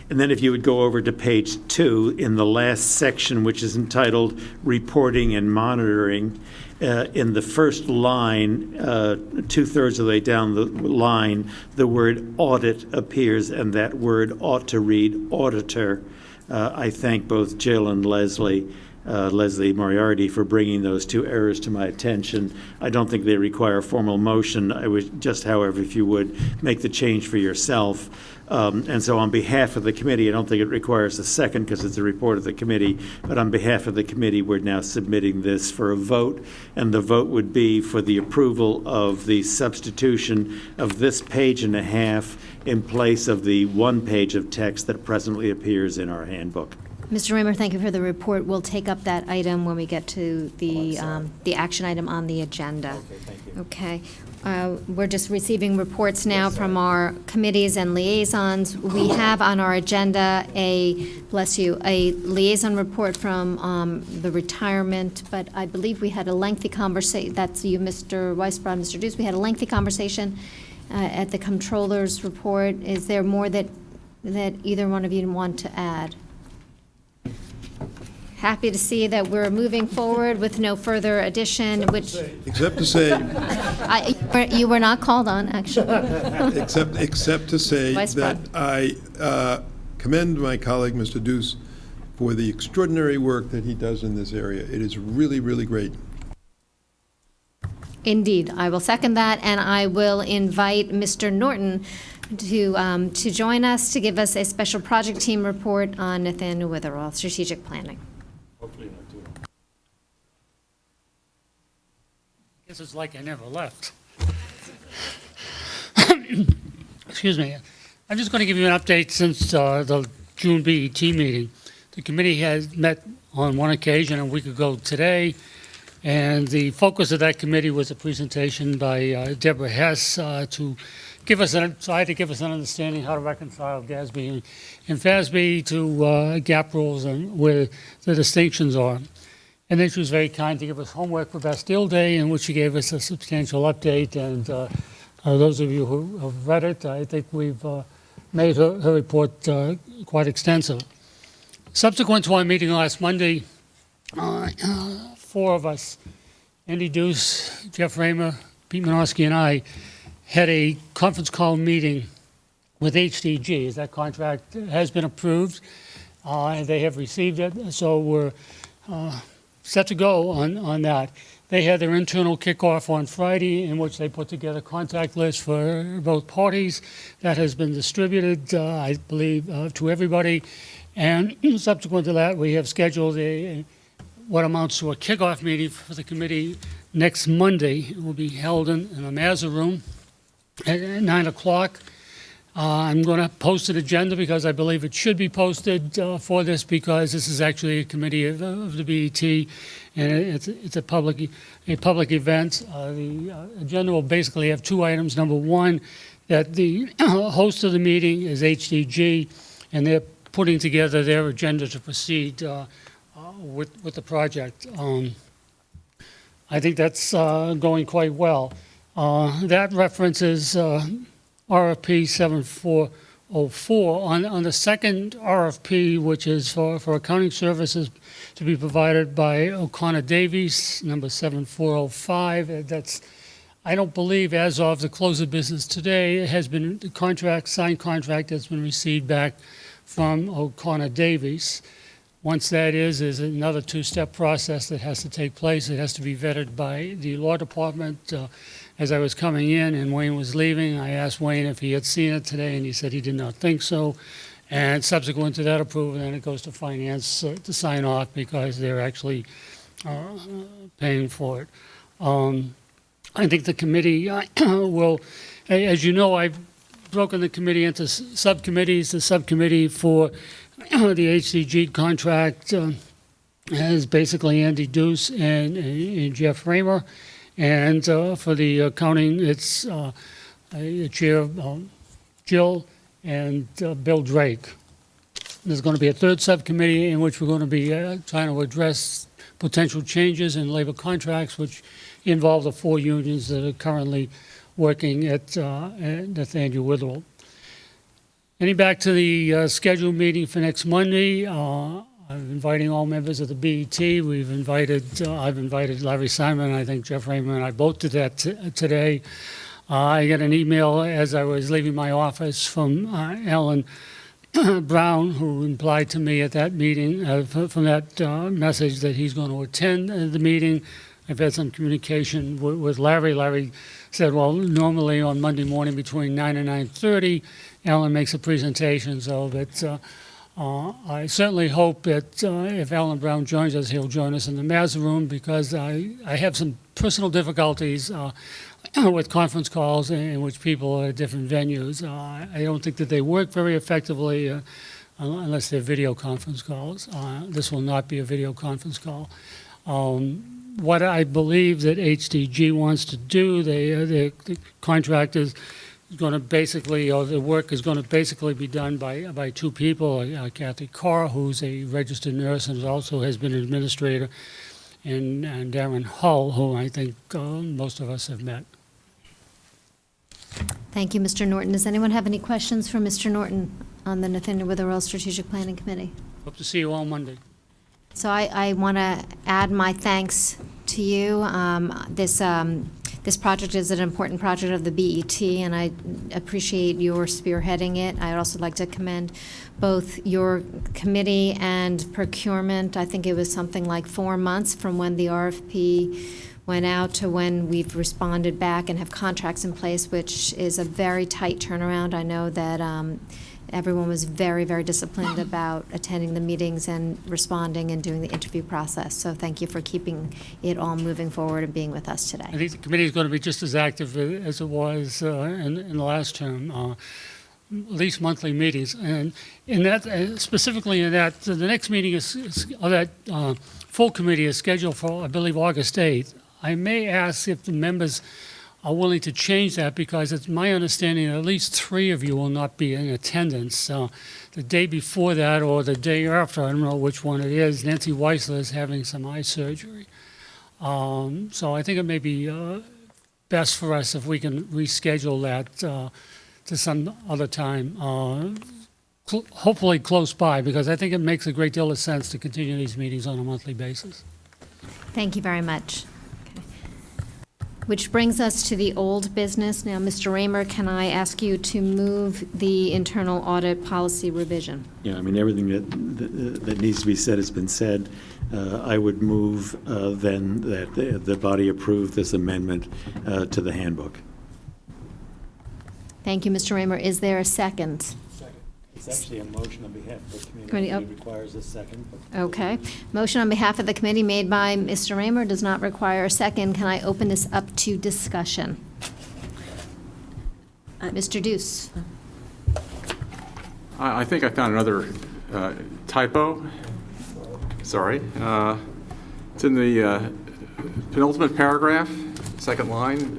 S3: And then if you would go over to page 2, in the last section, which is entitled Reporting and Monitoring, in the first line, 2/3 of the way down the line, the word audit appears, and that word ought to read auditor. I thank both Jill and Leslie Moriarty for bringing those 2 errors to my attention. I don't think they require formal motion. I would just, however, if you would, make the change for yourself. And so on behalf of the committee, I don't think it requires a second because it's a report of the committee, but on behalf of the committee, we're now submitting this for a vote, and the vote would be for the approval of the substitution of this 1.5 pages in place of the 1 page of text that presently appears in our handbook.
S1: Mr. Raymer, thank you for the report. We'll take up that item when we get to the action item on the agenda.
S3: Okay, thank you.
S1: Okay. We're just receiving reports now from our committees and liaisons. We have on our agenda a liaison report from the retirement, but I believe we had a lengthy conversation, that's you, Mr. Weisbrod, Mr. Deuce, we had a lengthy conversation at the comptroller's report. Is there more that either one of you want to add? Happy to see that we're moving forward with no further addition, which
S17: Except to say,
S1: you were not called on, actually.
S17: except to say
S1: Vice
S17: that I commend my colleague, Mr. Deuce, for the extraordinary work that he does in this area. It is really, really great.
S1: Indeed, I will second that, and I will invite Mr. Norton to join us to give us a special project team report on Nathaniel Witherall, strategic planning.
S3: Hopefully not too long.
S18: Guess it's like I never left. Excuse me. I'm just going to give you an update since the June BET meeting. The committee has met on one occasion a week ago today, and the focus of that committee was a presentation by Deborah Hess to try to give us an understanding how to reconcile GASB and FASB to GAP rules and where the distinctions are. And then she was very kind to give us homework for Bastille Day, in which she gave us a substantial update. And those of you who have read it, I think we've made her report quite extensive. Subsequent to our meeting last Monday, four of us, Andy Deuce, Jeff Raymer, Pete Minorski, and I, had a conference call meeting with HDG. That contract has been approved, and they have received it, so we're set to go on that. They had their internal kickoff on Friday, in which they put together a contact list for both parties. That has been distributed, I believe, to everybody. And subsequent to that, we have scheduled what amounts to a kickoff meeting for the committee next Monday. It will be held in the Mazza Room at 9 o'clock. I'm going to post an agenda because I believe it should be posted for this, because this is actually a committee of the BET, and it's a public event. The agenda will basically have two items. Number one, that the host of the meeting is HDG, and they're putting together their agenda to proceed with the project. I think that's going quite well. That references RFP 7404. On the second RFP, which is for accounting services to be provided by O'Connor Davies, number 7405, that's, I don't believe as of the close of business today, it has been, the signed contract has been received back from O'Connor Davies. Once that is another two-step process that has to take place. It has to be vetted by the law department. As I was coming in and Wayne was leaving, I asked Wayne if he had seen it today, and he said he did not think so. And subsequent to that approval, then it goes to finance to sign off, because they're actually paying for it. I think the committee will, as you know, I've broken the committee into subcommittees. The subcommittee for the HCG contract is basically Andy Deuce and Jeff Raymer. And for the accounting, it's Chair Jill and Bill Drake. There's going to be a third subcommittee in which we're going to be trying to address potential changes in labor contracts, which involve the four unions that are currently working at Nathaniel Witherall. Getting back to the scheduled meeting for next Monday, I'm inviting all members of the BET. I've invited Larry Simon, and I think Jeff Raymond and I both did that today. I got an email as I was leaving my office from Alan Brown, who implied to me at that meeting, from that message, that he's going to attend the meeting. I've had some communication with Larry. Larry said, well, normally on Monday morning between 9 and 9:30, Alan makes a presentation, so that I certainly hope that if Alan Brown joins us, he'll join us in the Mazza Room, because I have some personal difficulties with conference calls in which people are at different venues. I don't think that they work very effectively. unless they're video conference calls. This will not be a video conference call. What I believe that HDG wants to do, the contract is going to basically, or the work is going to basically be done by two people, Kathy Carr, who's a registered nurse and also has been an administrator, and Darren Hull, who I think most of us have met.
S1: Thank you, Mr. Norton. Does anyone have any questions for Mr. Norton on the Nathaniel Witherell Strategic Planning Committee?
S18: Hope to see you all Monday.
S1: So I want to add my thanks to you. This project is an important project of the BET, and I appreciate your spearheading it. I'd also like to commend both your committee and procurement. I think it was something like 4 months from when the RFP went out to when we've responded back and have contracts in place, which is a very tight turnaround. I know that everyone was very, very disciplined about attending the meetings and responding and doing the interview process. So thank you for keeping it all moving forward and being with us today.
S18: I think the committee is going to be just as active as it was in the last term, at least monthly meetings. And in that, specifically in that, the next meeting that full committee is scheduled for, I believe, August 8th. I may ask if the members are willing to change that, because it's my understanding that at least 3 of you will not be in attendance. The day before that or the day after, I don't know which one it is, Nancy Weissler is having some eye surgery. So I think it may be best for us if we can reschedule that to some other time, hopefully close by, because I think it makes a great deal of sense to continue these meetings on a monthly basis.
S1: Thank you very much. Which brings us to the old business. Now, Mr. Raymer, can I ask you to move the internal audit policy revision?
S3: Yeah, I mean, everything that needs to be said has been said. I would move then that the body approve this amendment to the handbook.
S1: Thank you, Mr. Raymer. Is there a second?
S3: It's actually a motion on behalf of the
S1: Committee,
S3: committee. It requires a second.
S1: Okay. Motion on behalf of the committee made by Mr. Raymer does not require a second. Can I open this up to discussion? Mr. Deuce.
S6: I think I found another typo. Sorry. It's in the penultimate paragraph, second line.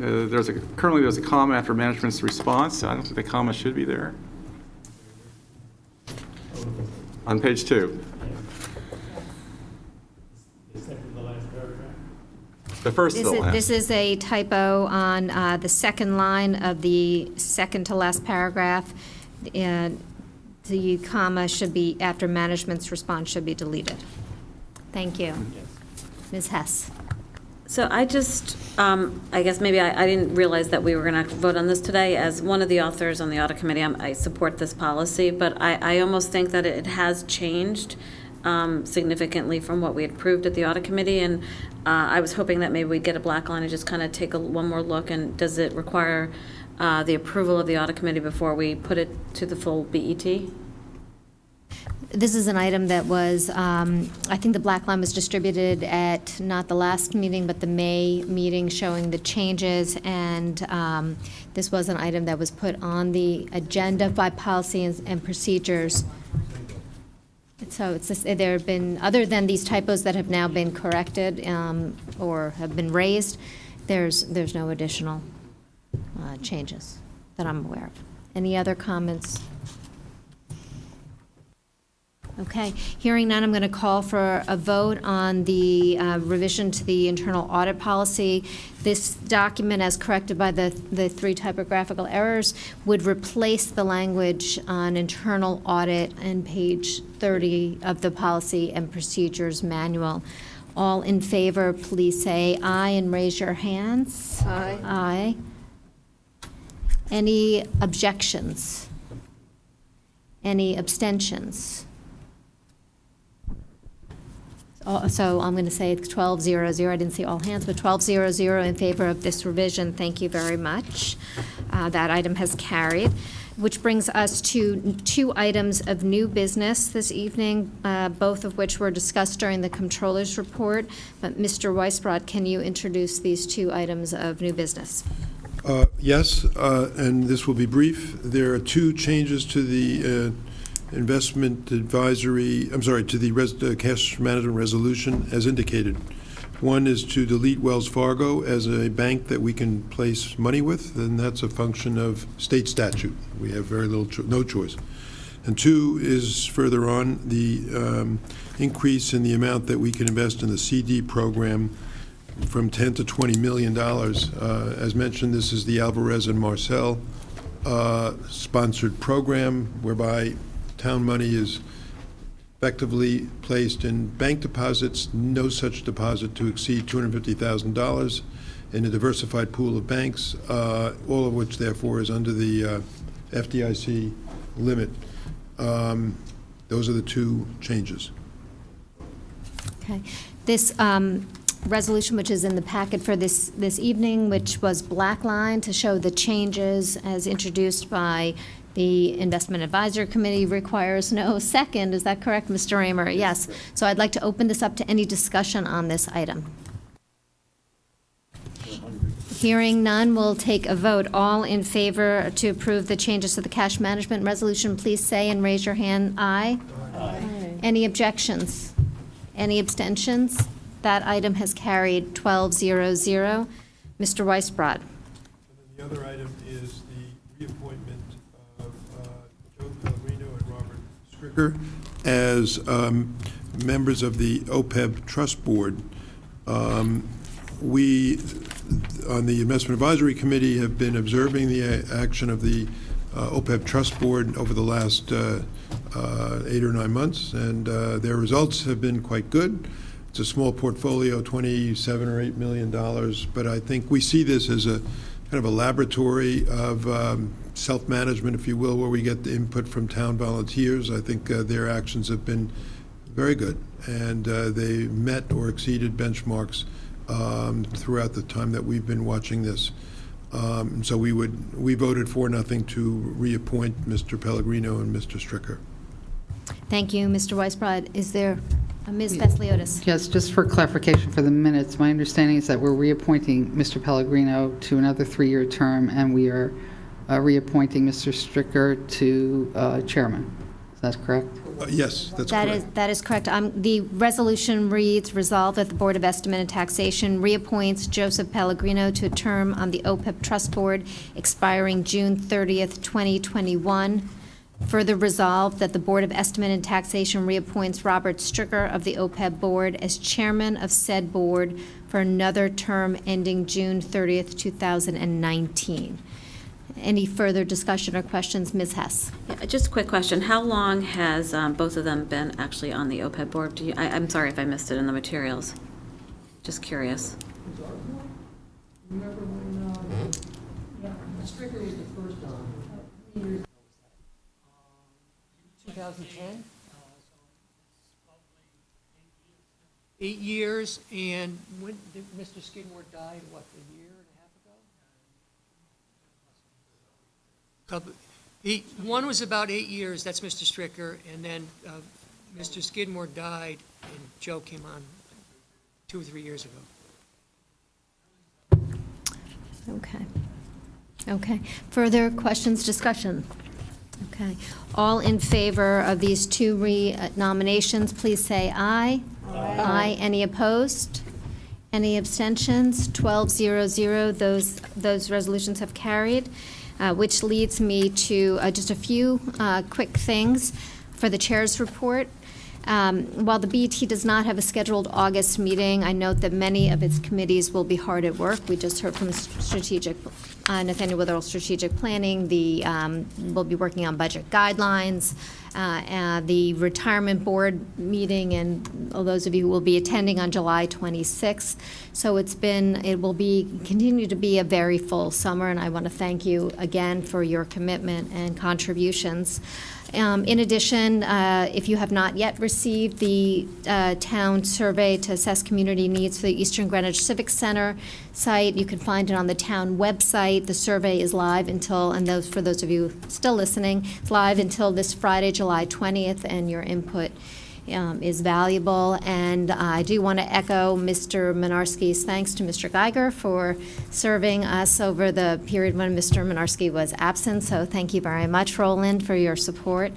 S6: Currently there's a comma after management's response. I don't think the comma should be there. On page 2.
S18: Is that the last paragraph?
S6: The first to the last.
S1: This is a typo on the second line of the second to last paragraph. The comma should be, after management's response, should be deleted. Thank you. Ms. Hess.
S10: So I just, I guess maybe I didn't realize that we were going to vote on this today. As one of the authors on the audit committee, I support this policy, but I almost think that it has changed significantly from what we had approved at the audit committee, and I was hoping that maybe we'd get a black line and just kind of take one more look, and does it require the approval of the audit committee before we put it to the full BET?
S1: This is an item that was, I think the black line was distributed at not the last meeting, but the May meeting, showing the changes, and this was an item that was put on the agenda by policy and procedures. So it's just, there have been, other than these typos that have now been corrected or have been raised, there's no additional changes that I'm aware of. Any other comments? Okay, hearing none, I'm going to call for a vote on the revision to the internal audit policy. This document, as corrected by the 3 typographical errors, would replace the language on internal audit on page 30 of the Policy and Procedures Manual. All in favor, please say aye and raise your hands.
S11: Aye.
S1: Aye. Any objections? Any abstentions? So I'm going to say it's 12-0-0. I didn't see all hands, but 12-0-0 in favor of this revision. Thank you very much. That item has carried, which brings us to 2 items of new business this evening, both of which were discussed during the Comptroller's report. But Mr. Weisbrot, can you introduce these 2 items of new business?
S17: Yes, and this will be brief. There are 2 changes to the investment advisory, I'm sorry, to the cash management resolution as indicated. One is to delete Wells Fargo as a bank that we can place money with, and that's a function of state statute. We have very little, no choice. And two is further on, the increase in the amount that we can invest in the CD program from $10 to $20 million. As mentioned, this is the Alvarez and Marcel sponsored program whereby town money is effectively placed in bank deposits, no such deposit to exceed $250,000 in a diversified pool of banks, all of which therefore is under the FDIC limit. Those are the two changes.
S1: Okay. This resolution, which is in the packet for this evening, which was blacklined to show the changes as introduced by the Investment Advisory Committee, requires no second. Is that correct, Mr. Raymer? Yes. So I'd like to open this up to any discussion on this item. Hearing none, we'll take a vote. All in favor to approve the changes to the cash management resolution, please say and raise your hand. Aye. Aye. Any objections? Any abstentions? That item has carried 12-0-0. Mr. Weisbrod.
S17: And then the other item is the reappointment of Joe Pellegrino and Robert Stricker as members of the OPEB Trust Board. We, on the Investment Advisory Committee, have been observing the action of the OPEB Trust Board over the last 8 or 9 months, and their results have been quite good. It's a small portfolio, $27 or $8 million, but I think we see this as a kind of a laboratory of self-management, if you will, where we get the input from town volunteers. I think their actions have been very good, and they met or exceeded benchmarks throughout the time that we've been watching this. So we voted 4-0 to reappoint Mr. Pellegrino and Mr. Stricker.
S1: Thank you, Mr. Weisbrod. Is there Ms. Vasiliotis?
S13: Yes, just for clarification for the minutes, my understanding is that we're reappointing Mr. Pellegrino to another 3-year term, and we are reappointing Mr. Stricker to chairman. Is that correct?
S17: Yes, that's correct.
S1: That is correct. The resolution reads, resolved that the Board of Estimate and Taxation reappoints Joseph Pellegrino to a term on the OPEB Trust Board expiring June 30th, 2021. Further resolved that the Board of Estimate and Taxation reappoints Robert Stricker of the OPEB Board as chairman of said board for another term ending June 30th, 2019. Any further discussion or questions? Ms. Hess.
S10: Yeah, just a quick question. How long has both of them been actually on the OPEB board? I'm sorry if I missed it in the materials. Just curious.
S16: Remember when, Stricker was the first on, 3 years ago. 2010? 8 years, and when did Mr. Skidmore died, what, a year and a half ago? One was about 8 years, that's Mr. Stricker, and then Mr. Skidmore died, and Joe came on 2 or 3 years ago.
S1: Okay. Okay. Further questions, discussion? Okay. All in favor of these 2 nominations, please say aye. Aye. Aye. Any opposed? Any abstentions? 12-0-0. Those resolutions have carried, which leads me to just a few quick things for the chair's report. While the BET does not have a scheduled August meeting, I note that many of its committees will be hard at work. We just heard from Nathaniel Witherell, Strategic Planning. We'll be working on budget guidelines, the Retirement Board meeting, and all those of you who will be attending on July 26th. So it will continue to be a very full summer, and I want to thank you again for your commitment and contributions. In addition, if you have not yet received the town survey to assess community needs for the Eastern Greenwich Civic Center site, you can find it on the town website. The survey is live until, for those of you still listening, it's live until this Friday, July 20th, and your input is valuable, and I do want to echo Mr. Minarski's thanks to Mr. Geiger for serving us over the period when Mr. Minarski was absent, so thank you very much, Roland, for your support.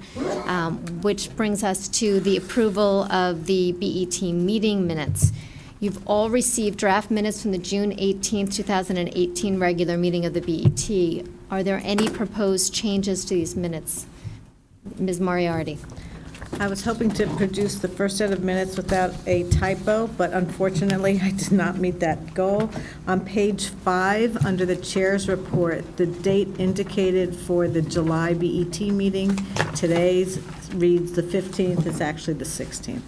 S1: Which brings us to the approval of the BET meeting minutes. You've all received draft minutes from the June 18th, 2018 regular meeting of the BET. Are there any proposed changes to these minutes? Ms. Moriarty?
S9: I was hoping to produce the first set of minutes without a typo, but unfortunately, I did not meet that goal. On page 5, under the chair's report, the date indicated for the July BET meeting, today's reads the 15th, it's actually the 16th.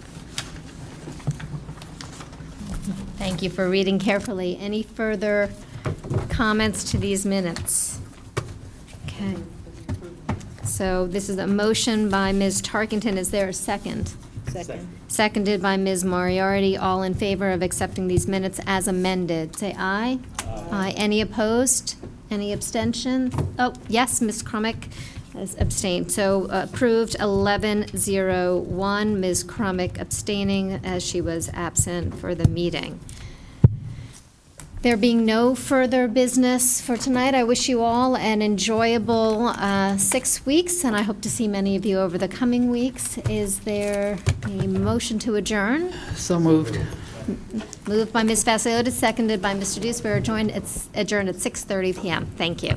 S1: Thank you for reading carefully. Any further comments to these minutes? Okay. So this is a motion by Ms. Tarkington. Is there a second?
S9: Second.
S1: Seconded by Ms. Moriarty. All in favor of accepting these minutes as amended, say aye. Aye. Any opposed? Any abstentions? Oh, yes, Ms. Crumick has abstained. So approved 11-01. Ms. Crumick abstaining as she was absent for the meeting. There being no further business for tonight, I wish you all an enjoyable 6 weeks, and I hope to see many of you over the coming weeks. Is there a motion to adjourn?
S13: So moved.
S1: Moved by Ms. Fasciotis, seconded by Mr. Deuce. We're adjourned at 6:30 p.m. Thank you.